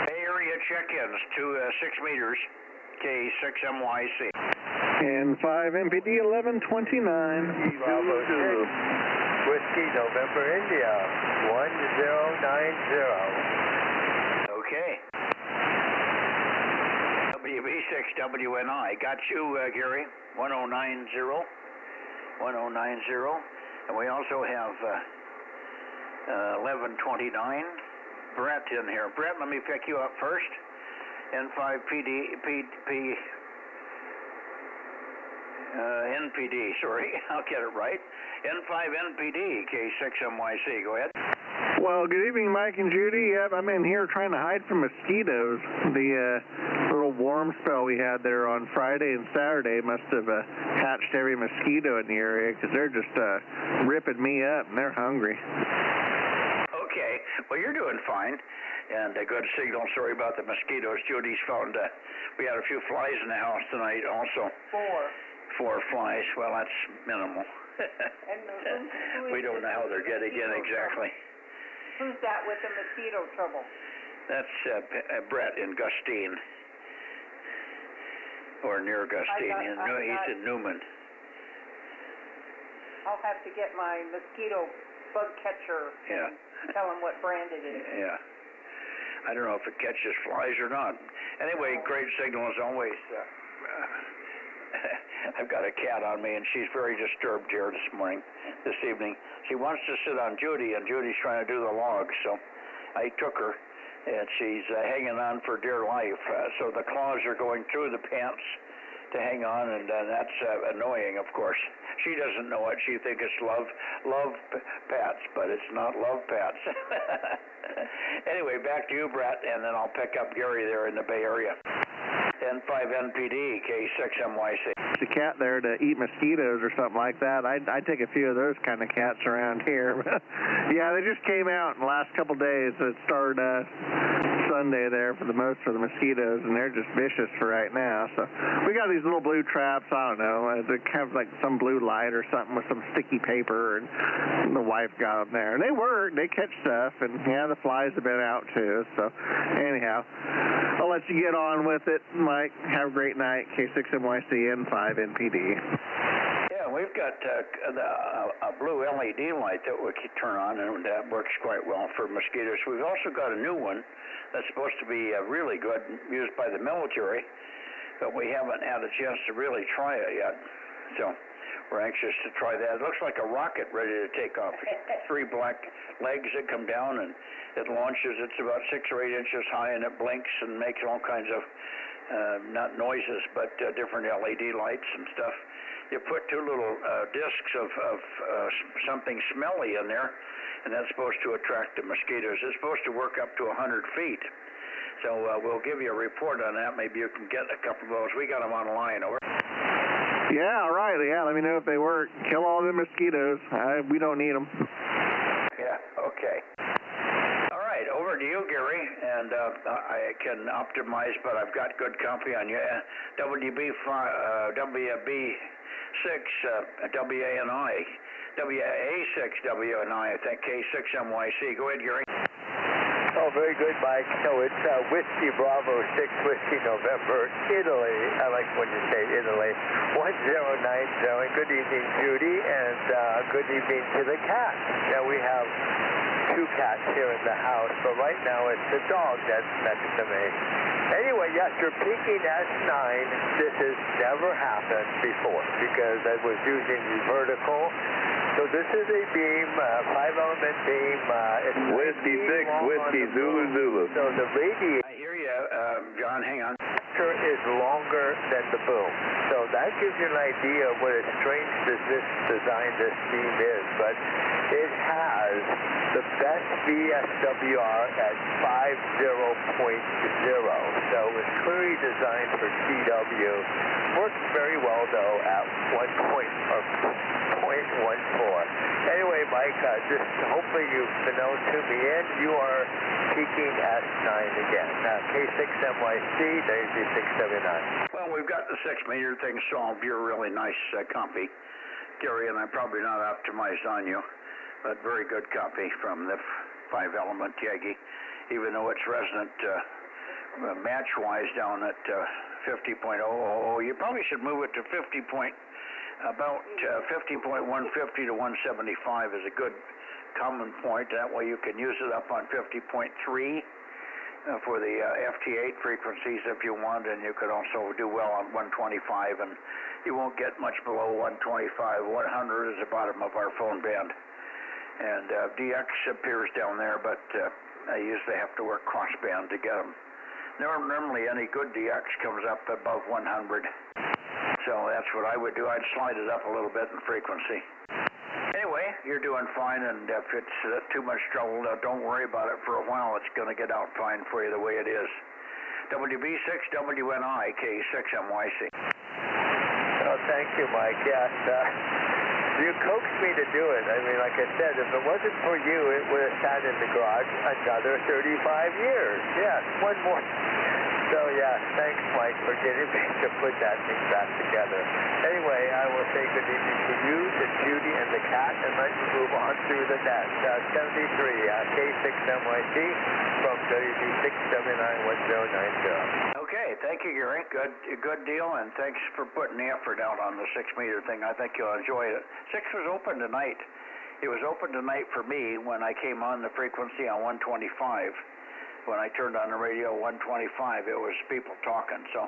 Bay Area check-ins to 6 meters, K6MYC. And 5 MPD 1129. Bravo 6, Whiskey November India 1090. Okay. WB6WNI. Got you, Gary. 1090. 1090. And we also have 1129. Brett in here. Brett, let me pick you up first. NPD, sorry. I'll get it right. N5NPD, K6MYC. Go ahead. Well, good evening, Mike and Judy. Yep, I'm in here trying to hide from mosquitoes. The little warm spell we had there on Friday and Saturday must have hatched every mosquito in the area because they're just ripping me up and they're hungry. Okay. Well, you're doing fine. And a good signal. Sorry about the mosquitoes. Judy's found we had a few flies in the house tonight also. 4 flies. Well, that's minimal. We don't know how they're getting in exactly. Who's that with the mosquito trouble? That's Brett in Gustine. Or near Gustine. He's in Newman. I'll have to get my mosquito bug catcher and tell him what brand it is. Yeah. I don't know if it catches flies or not. Anyway, great signal as always. I've got a cat on me, and she's very disturbed here this evening. She wants to sit on Judy, and Judy's trying to do the log, so I took her, and she's hanging on for dear life. So the claws are going through the pants to hang on, and that's annoying, of course. She doesn't know it. She thinks it's love pats, but it's not love pats. Anyway, back to you, Brett, and then I'll pick up Gary there in the Bay Area. N5NPD, K6MYC. The cat there to eat mosquitoes or something like that. I'd take a few of those kind of cats around here. Yeah, they just came out in the last couple days. It started Sunday there for the mosquitoes, and they're just vicious for right now. So we got these little blue traps. I don't know. They have like some blue light or something with some sticky paper, and the wife got them there. And they work. They catch stuff, and yeah, the flies have been out too. So anyhow, I'll let you get on with it, Mike. Have a great night. K6MYC N5NPD. Yeah, we've got a blue LED light that we can turn on, and that works quite well for mosquitoes. We've also got a new one that's supposed to be really good, used by the military, but we haven't had a chance to really try it yet. So we're anxious to try that. It looks like a rocket ready to take off. 3 black legs that come down, and it launches. It's about 6 or 8 inches high, and it blinks and makes all kinds of not noises, but different LED lights and stuff. You put 2 little discs of something smelly in there, and that's supposed to attract the mosquitoes. It's supposed to work up to 100 feet. So we'll give you a report on that. Maybe you can get a couple of those. We got them online. Over. Yeah, all right. Yeah, let me know if they work. Kill all the mosquitoes. We don't need them. Yeah, okay. All right, over to you, Gary. And I can optimize, but I've got good company on you. WB6 WANI. WA6WNI, I think, K6MYC. Go ahead, Gary. Oh, very good, Mike. So it's Whiskey Bravo 6, Whiskey November, Italy. I like when you say Italy. 1090. Good evening, Judy, and good evening to the cat. Now, we have 2 cats here in the house, but right now it's the dog that's next to me. Anyway, yes, you're peaking S9. This has never happened before because I was using the vertical. So this is a beam, 5-element beam. It's Whiskey 6, Whiskey Zulu Zulu. So the radius. I hear you, John. Hang on. Is longer than the boom. So that gives you an idea of what a strange this design this beam is. But it has the best VSWR at 50.0. So it's clearly designed for CW. Works very well though at 1.14. Anyway, Mike, just hopefully you've been able to tune me in. You are peaking at 9 again. K6MYC, WB679. Well, we've got the 6-meter thing solved. You're a really nice copy, Gary, and I'm probably not optimized on you, but very good copy from the 5-element Yagi, even though it's resonant match-wise down at 50.000. You probably should move it to 50.150 to 175 is a good common point. That way you can use it up on 50.3 for the FT8 frequencies if you want, and you could also do well on 125, and you won't get much below 125. 100 is the bottom of our phone band. And DX appears down there, but I usually have to work crossband to get them. Normally any good DX comes up above 100. So that's what I would do. I'd slide it up a little bit in frequency. Anyway, you're doing fine, and if it's too much trouble, don't worry about it for a while. It's going to get out fine for you the way it is. WB6 WNI K6MYC. Oh, thank you, Mike. Yes, you coaxed me to do it. I mean, like I said, if it wasn't for you, it would have sat in the garage another 35 years. Yes, one more. So, yeah, thanks, Mike, for getting me to put that thing back together. Anyway, I will say good evening to you, to Judy, and the cat, and let's move on through the net. 73, K6MYC from WB6791090. Okay, thank you, Gary. Good deal, and thanks for putting the effort out on the 6-meter thing. I think you'll enjoy it. 6 was open tonight. It was open tonight for me when I came on the frequency on 125. When I turned on the radio 125, it was people talking. So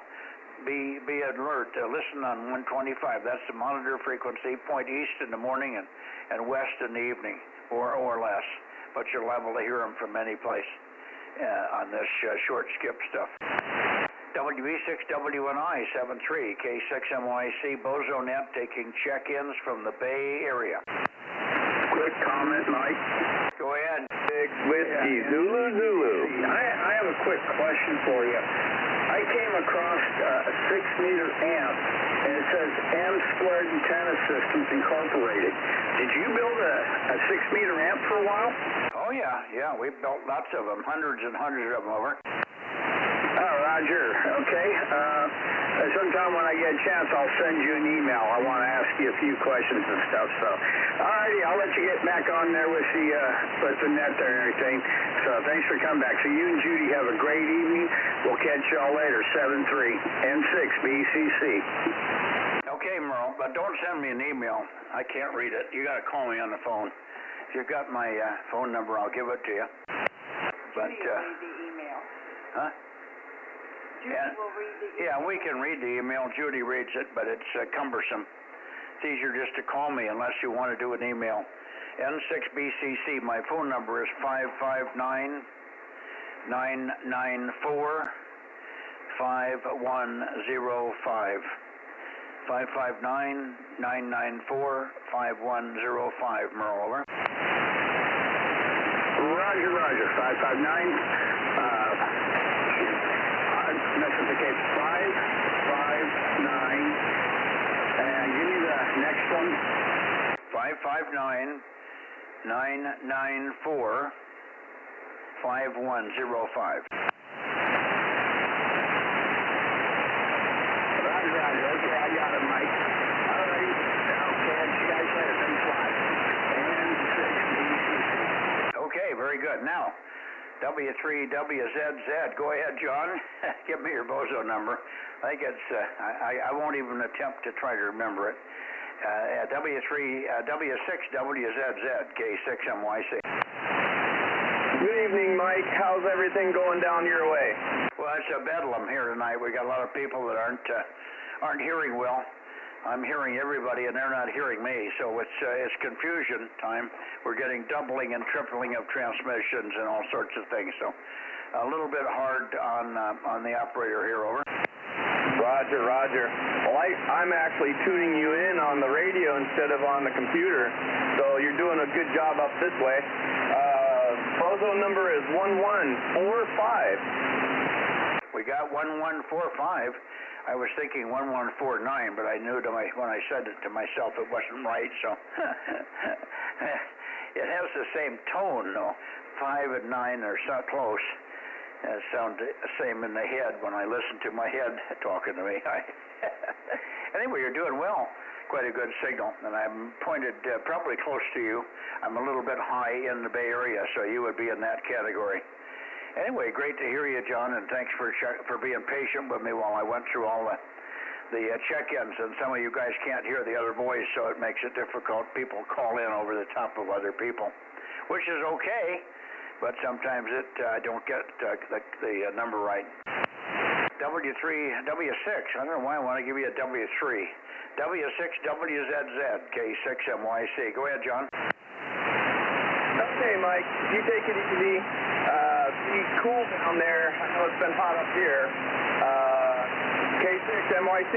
be alert. Listen on 125. That's the monitor frequency. Point east in the morning and west in the evening, or less. But you're liable to hear them from any place. on this short skip stuff. WB6WNI 73, K6MYC, Bozo Net taking check-ins from the Bay Area. Quick comment, Mike. Go ahead. 6 Whiskey Zulu Zulu. I have a quick question for you. I came across a 6-meter amp, and it says M Squared Antenna Systems Incorporated. Did you build a 6-meter amp for a while? Oh, yeah. We've built lots of them, hundreds and hundreds of them over. Oh, Roger. Okay. Sometime when I get a chance, I'll send you an email. I want to ask you a few questions and stuff. So, all righty, I'll let you get back on there with the net there and everything. So, thanks for coming back. So, you and Judy have a great evening. We'll catch y'all later. 7-3 N6 BCC. Okay, Merle, but don't send me an email. I can't read it. You got to call me on the phone. If you've got my phone number, I'll give it to you. But Judy will read the email. Huh? Judy will read the email. Yeah, we can read the email. Judy reads it, but it's cumbersome. It's easier just to call me unless you want to do an email. N6BCC, my phone number is 559-994-5105. 559-994-5105. Merle, over. Roger, 559. Specification 559. And give me the next one. 559-994-5105. Roger. Okay, I got it, Mike. All right. I'll catch you guys later. Thanks a lot. And Okay, very good. Now, W3WZZ. Go ahead, John. Give me your Bozo number. I think it's, I won't even attempt to try to remember it. W6WZZ, K6MYC. Good evening, Mike. How's everything going down your way? Well, it's a bedlam here tonight. We got a lot of people that aren't hearing well. I'm hearing everybody, and they're not hearing me, so it's confusion time. We're getting doubling and tripling of transmissions and all sorts of things, so a little bit hard on the operator here, over. Roger. Well, I'm actually tuning you in on the radio instead of on the computer, so you're doing a good job up this way. Bozo number is 1145. We got 1145. I was thinking 1149, but I knew when I said it to myself it wasn't right, so it has the same tone, though. 5 and 9 are so close. It sounds the same in the head when I listen to my head talking to me. Anyway, you're doing well. Quite a good signal, and I'm pointed probably close to you. I'm a little bit high in the Bay Area, so you would be in that category. Anyway, great to hear you, John, and thanks for being patient with me while I went through all the check-ins. And some of you guys can't hear the other voice, so it makes it difficult. People call in over the top of other people, which is okay, but sometimes I don't get the number right. W6. I don't know why I want to give you a W3. W6WZZ, K6MYC. Go ahead, John. Okay, Mike, you take it easy. Be cool down there. I know it's been hot up here. K6MYC,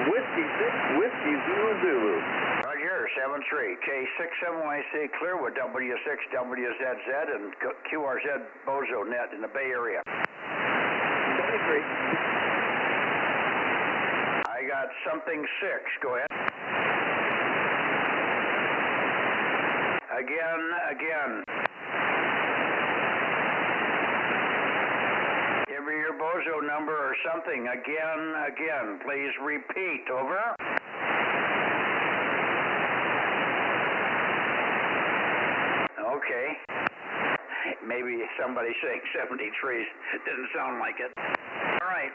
Whiskey Zulu Zulu. Right here, 73. K6MYC, Clearwood, W6WZZ, and QRZ Bozo Net in the Bay Area. 73. I got something 6. Go ahead. Again. Give me your Bozo number or something. Again. Please repeat. Over. Okay. Maybe somebody saying 73 didn't sound like it. All right.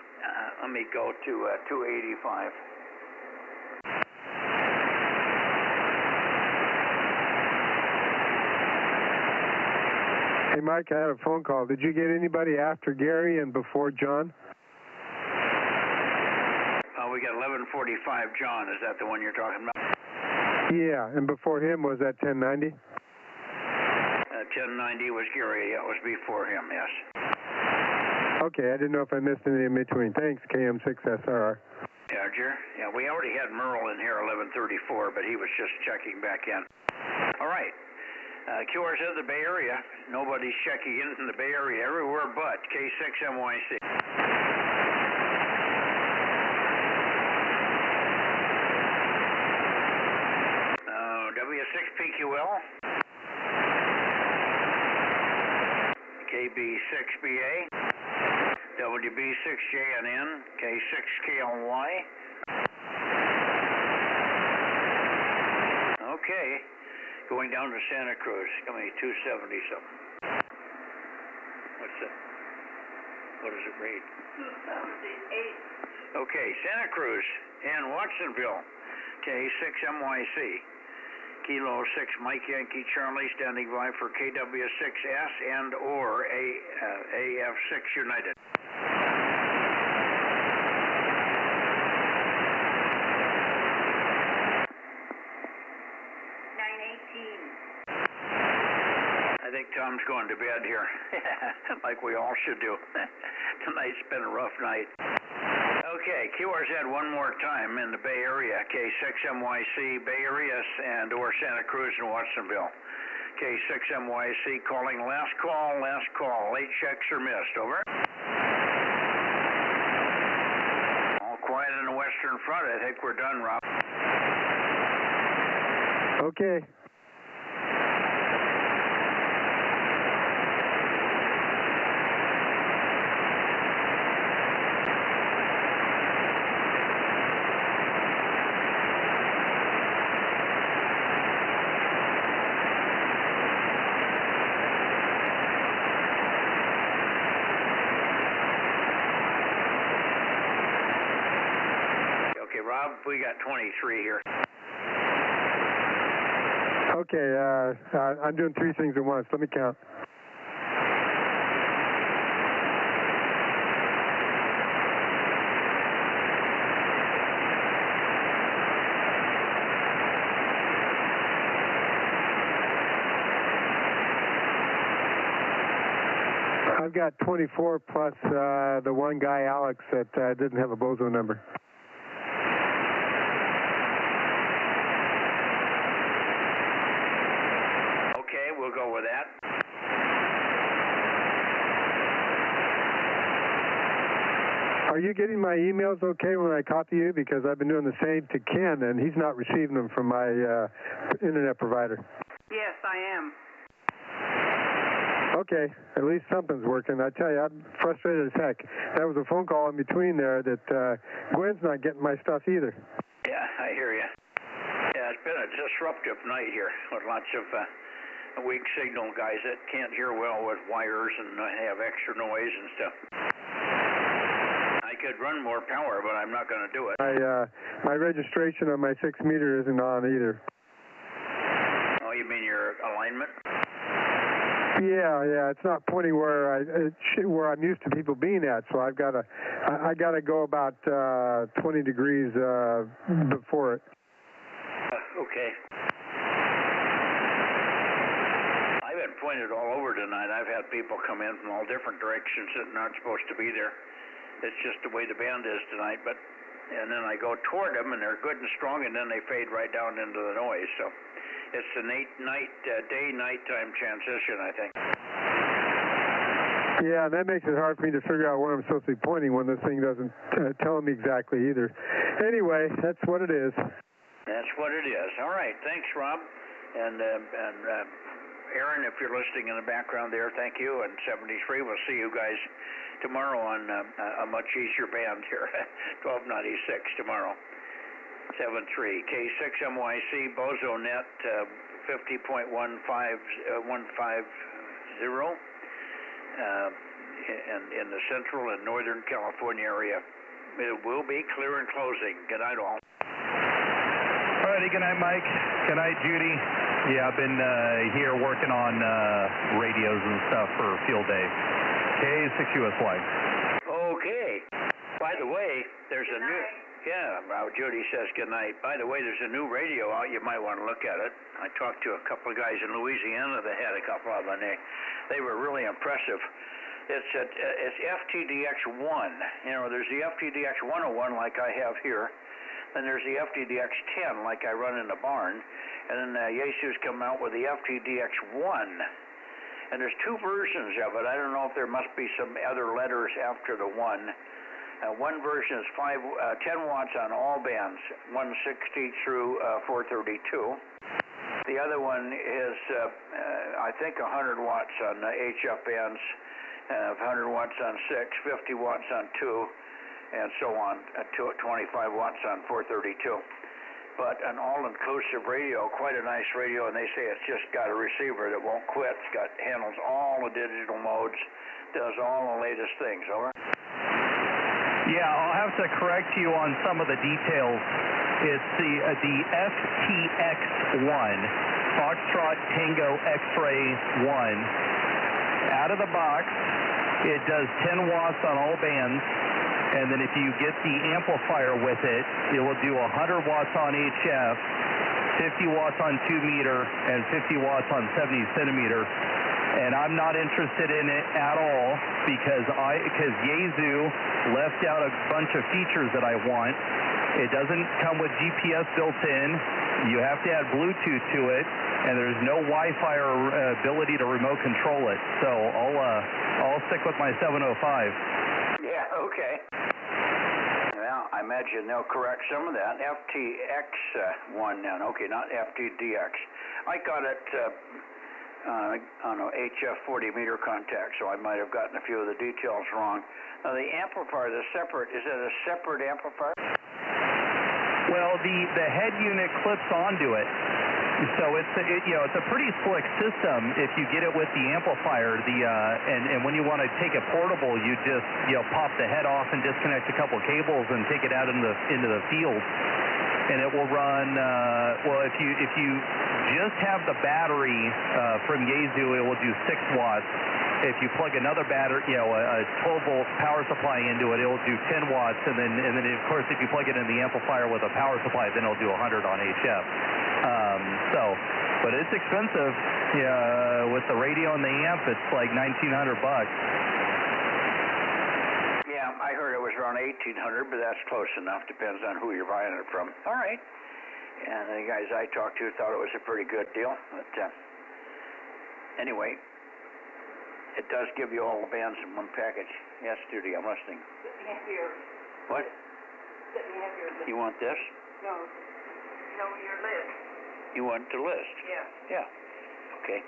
Let me go to 285. Hey, Mike, I have a phone call. Did you get anybody after Gary and before John? We got 1145 John. Is that the one you're talking about? Yeah, and before him was that 1090? 1090 was Gary. That was before him, yes. Okay, I didn't know if I missed anything in between. Thanks, KM6SR. Yeah, Jer. Yeah, we already had Merle in here 1134, but he was just checking back in. All right. QRZ, the Bay Area. Nobody's checking in from the Bay Area everywhere but K6MYC. W6PQL. KB6BA. WB6JNN. K6KLY. Okay. Going down to Santa Cruz. Coming 270 something. What's that? What does it read? 278. Okay, Santa Cruz and Watsonville. K6MYC. Kilo 6 Mike Yankee Charlie standing by for KW6S and or AF6 United. I think Tom's going to bed here, like we all should do. Tonight's been a rough night. Okay, QRZ one more time in the Bay Area, K6MYC, Bay Area and or Santa Cruz and Watsonville. K6MYC calling last call. Late checks are missed, over. All quiet in the western front. I think we're done, Rob. Okay. Rob, we got 23 here. Okay, I'm doing three things at once. Let me count. I've got 24 plus the one guy, Alex, that didn't have a Bozo number. We'll go with that. Are you getting my emails okay when I copy you? Because I've been doing the same to Ken, and he's not receiving them from my internet provider. Yes, I am. Okay, at least something's working. I tell you, I'm frustrated as heck. That was a phone call in between there that Gwen's not getting my stuff either. Yeah, I hear you. Yeah, it's been a disruptive night here with lots of weak signal guys that can't hear well with wires and have extra noise and stuff. I could run more power, but I'm not going to do it. My registration on my 6 meter isn't on either. Oh, you mean your alignment? Yeah, it's not pointing where I'm used to people being at, so I gotta go about 20 degrees before it. Okay. I've been pointed all over tonight. I've had people come in from all different directions that are not supposed to be there. It's just the way the band is tonight. And then I go toward them, and they're good and strong, and then they fade right down into the noise. So it's the day-nighttime transition, I think. Yeah, that makes it hard for me to figure out where I'm supposed to be pointing when this thing doesn't tell me exactly either. Anyway, that's what it is. That's what it is. All right. Thanks, Rob. And Aaron, if you're listening in the background there, thank you. And 73, we'll see you guys tomorrow on a much easier band here, 1296 tomorrow. 73, K6MYC, Bozo Net, 50.150, and in the central and northern California area. It will be clear and closing. Good night, all. Alrighty, good night, Mike. Good night, Judy. Yeah, I've been here working on radios and stuff for field day. K6USY. Okay. By the way, there's a new Yeah, Judy says good night. By the way, there's a new radio out. You might want to look at it. I talked to a couple of guys in Louisiana that had a couple of them, and they were really impressive. It's FTDX1. You know, there's the FTDX 101 like I have here. Then there's the FTDX 10 like I run in the barn. And then Yaesu's come out with the FTDX 1. And there's two versions of it. I don't know if there must be some other letters after the 1. One version is 10 watts on all bands, 160 through 432. The other one is, I think, 100 watts on HF bands, 100 watts on 6, 50 watts on 2, and so on, 25 watts on 432. But an all-inclusive radio, quite a nice radio, and they say it's just got a receiver that won't quit. Handles all the digital modes, does all the latest things. Over. Yeah, I'll have to correct you on some of the details. It's the FTX1, Foxtrot Tango X-Ray 1. Out of the box, it does 10 watts on all bands, and then if you get the amplifier with it, it will do 100 watts on HF, 50 watts on 2 meter, and 50 watts on 70 centimeter. And I'm not interested in it at all because Yaesu left out a bunch of features that I want. It doesn't come with GPS built in. You have to add Bluetooth to it, and there's no Wi-Fi or ability to remote control it. So I'll stick with my 705. Yeah, okay. Well, I imagine they'll correct some of that. FTX1 now. Okay, not FTDX. I got it. On an HF 40 meter contact, so I might have gotten a few of the details wrong. Now the amplifier, is it a separate amplifier? Well, the head unit clips onto it, so it's a pretty slick system if you get it with the amplifier. And when you want to take it portable, you just pop the head off and disconnect a couple cables and take it out into the field. And it will run, well, if you just have the battery from Yaesu, it will do 6 watts. If you plug another battery, a 12-volt power supply into it, it will do 10 watts. And then, of course, if you plug it in the amplifier with a power supply, then it'll do 100 on HF. But it's expensive. With the radio and the amp, it's like $1,900. I heard it was around 1,800, but that's close enough. Depends on who you're buying it from. All right. And the guys I talked to thought it was a pretty good deal. But anyway, it does give you all the bands in one package. Yes, Judy, I'm listening. Let me have your... What? Let me have your list. You want this? No, your list. You want the list? Yeah. Yeah. Okay.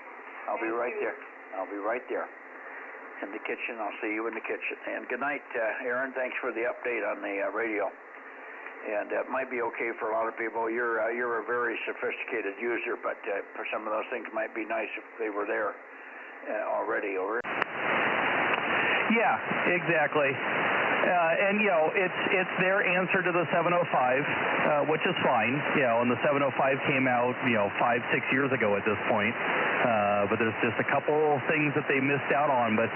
I'll be right there. I'll be right there. In the kitchen. I'll see you in the kitchen. And good night, Aaron. Thanks for the update on the radio. And it might be okay for a lot of people. You're a very sophisticated user, but for some of those things, might be nice if they were there already. Over. Yeah, exactly. And it's their answer to the 705, which is fine. And the 705 came out 5-6 years ago at this point. But there's just a couple things that they missed out on. But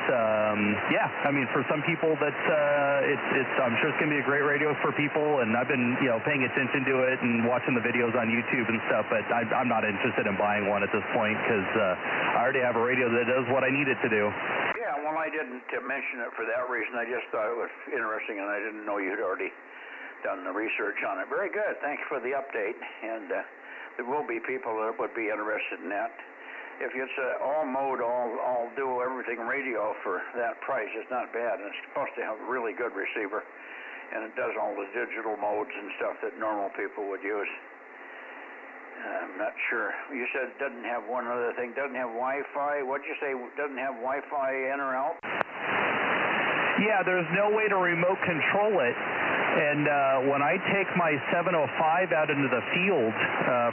yeah, I mean, for some people, I'm sure it's gonna be a great radio for people. And I've been paying attention to it and watching the videos on YouTube and stuff. But I'm not interested in buying one at this point because I already have a radio that does what I need it to do. Yeah, well, I didn't mention it for that reason. I just thought it was interesting, and I didn't know you'd already done the research on it. Very good. Thanks for the update. And there will be people that would be interested in that. If it's all mode, all do everything radio for that price, it's not bad. And it's supposed to have a really good receiver, and it does all the digital modes and stuff that normal people would use. I'm not sure. You said it doesn't have one other thing. Doesn't have Wi-Fi. What'd you say? Doesn't have Wi-Fi in or out? Yeah, there's no way to remote control it. And when I take my 705 out into the field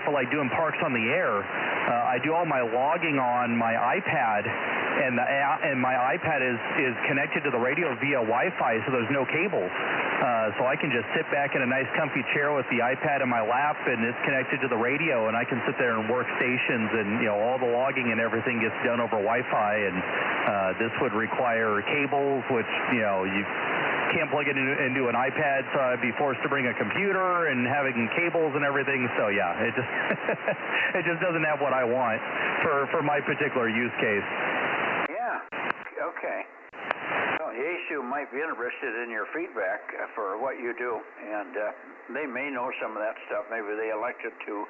for like doing parks on the air, I do all my logging on my iPad, and my iPad is connected to the radio via Wi-Fi, so there's no cables. So I can just sit back in a nice comfy chair with the iPad in my lap, and it's connected to the radio, and I can sit there and work stations, and all the logging and everything gets done over Wi-Fi. And this would require cables, which can't plug it into an iPad, so I'd be forced to bring a computer and having cables and everything. So yeah, it just it just doesn't have what I want for my particular use case. Yeah. Okay. Well, Yaesu might be interested in your feedback for what you do, and they may know some of that stuff. Maybe they elected to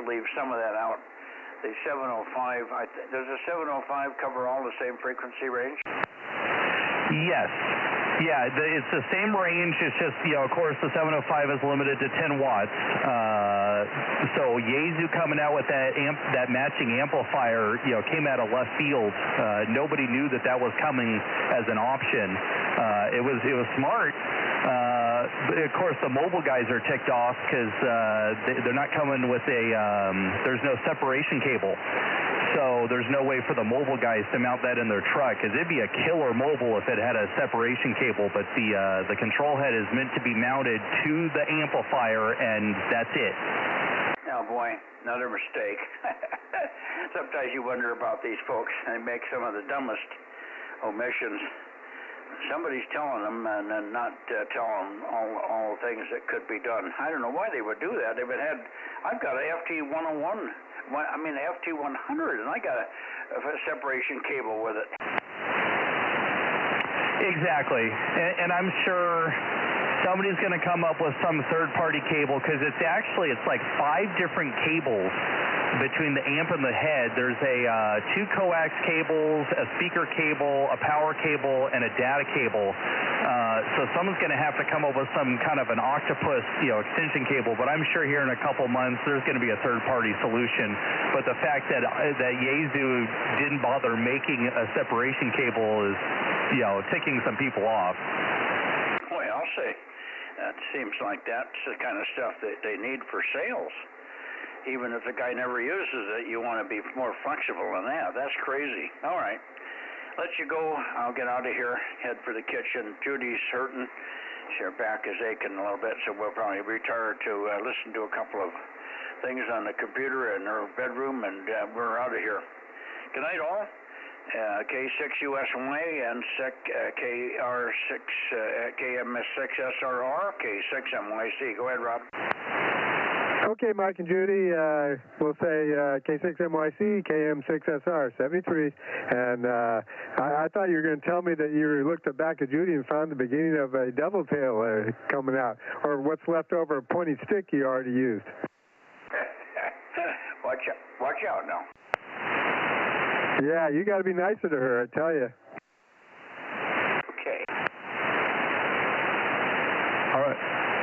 leave some of that out. The 705, does the 705 cover all the same frequency range? Yes. Yeah, it's the same range. It's just, of course, the 705 is limited to 10 watts. So Yaesu coming out with that matching amplifier, came out of left field. Nobody knew that was coming as an option. It was smart. Of course, the mobile guys are ticked off because they're not coming with there's no separation cable. So there's no way for the mobile guys to mount that in their truck, because it'd be a killer mobile if it had a separation cable. But the control head is meant to be mounted to the amplifier, and that's it. Oh boy, another mistake. Sometimes you wonder about these folks. They make some of the dumbest omissions. Somebody's telling them and not telling all the things that could be done. I don't know why they would do that. I've got a FT101, a FT100, and I got a separation cable with it. Exactly, and I'm sure somebody's going to come up with some third-party cable, because it's like 5 different cables between the amp and the head. There's 2 coax cables, a speaker cable, a power cable, and a data cable. So someone's going to have to come up with some kind of an octopus, extension cable. But I'm sure here in a couple months there's going to be a third-party solution. But the fact that Yaesu didn't bother making a separation cable is, ticking some people off. Boy, I'll say that seems like that's the kind of stuff that they need for sales. Even if the guy never uses it, you want to be more flexible than that. That's crazy. All right. Let you go. I'll get out of here, head for the kitchen. Judy's hurting. Her back is aching a little bit, so we'll probably retire to listen to a couple of things on the computer in her bedroom, and we're out of here. Good night, all. K6USY and KM6SRR, K6MYC. Go ahead, Rob. Okay, Mike and Judy, we'll say K6MYC, KM6SR, 73. And I thought you were going to tell me that you looked back at Judy and found the beginning of a double tail coming out, or what's left over a pointy stick you already used. Watch out now. Yeah, you got to be nicer to her, I tell you. Okay. All right.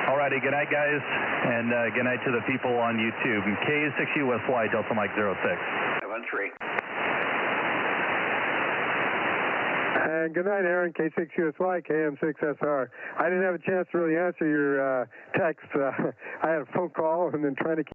Alrighty, good night, guys, and good night to the people on YouTube. K6USY, Delta Mike 06. 73. And good night, Aaron, K6USY, KM6SR. I didn't have a chance to really answer your text. I had a phone call and then trying to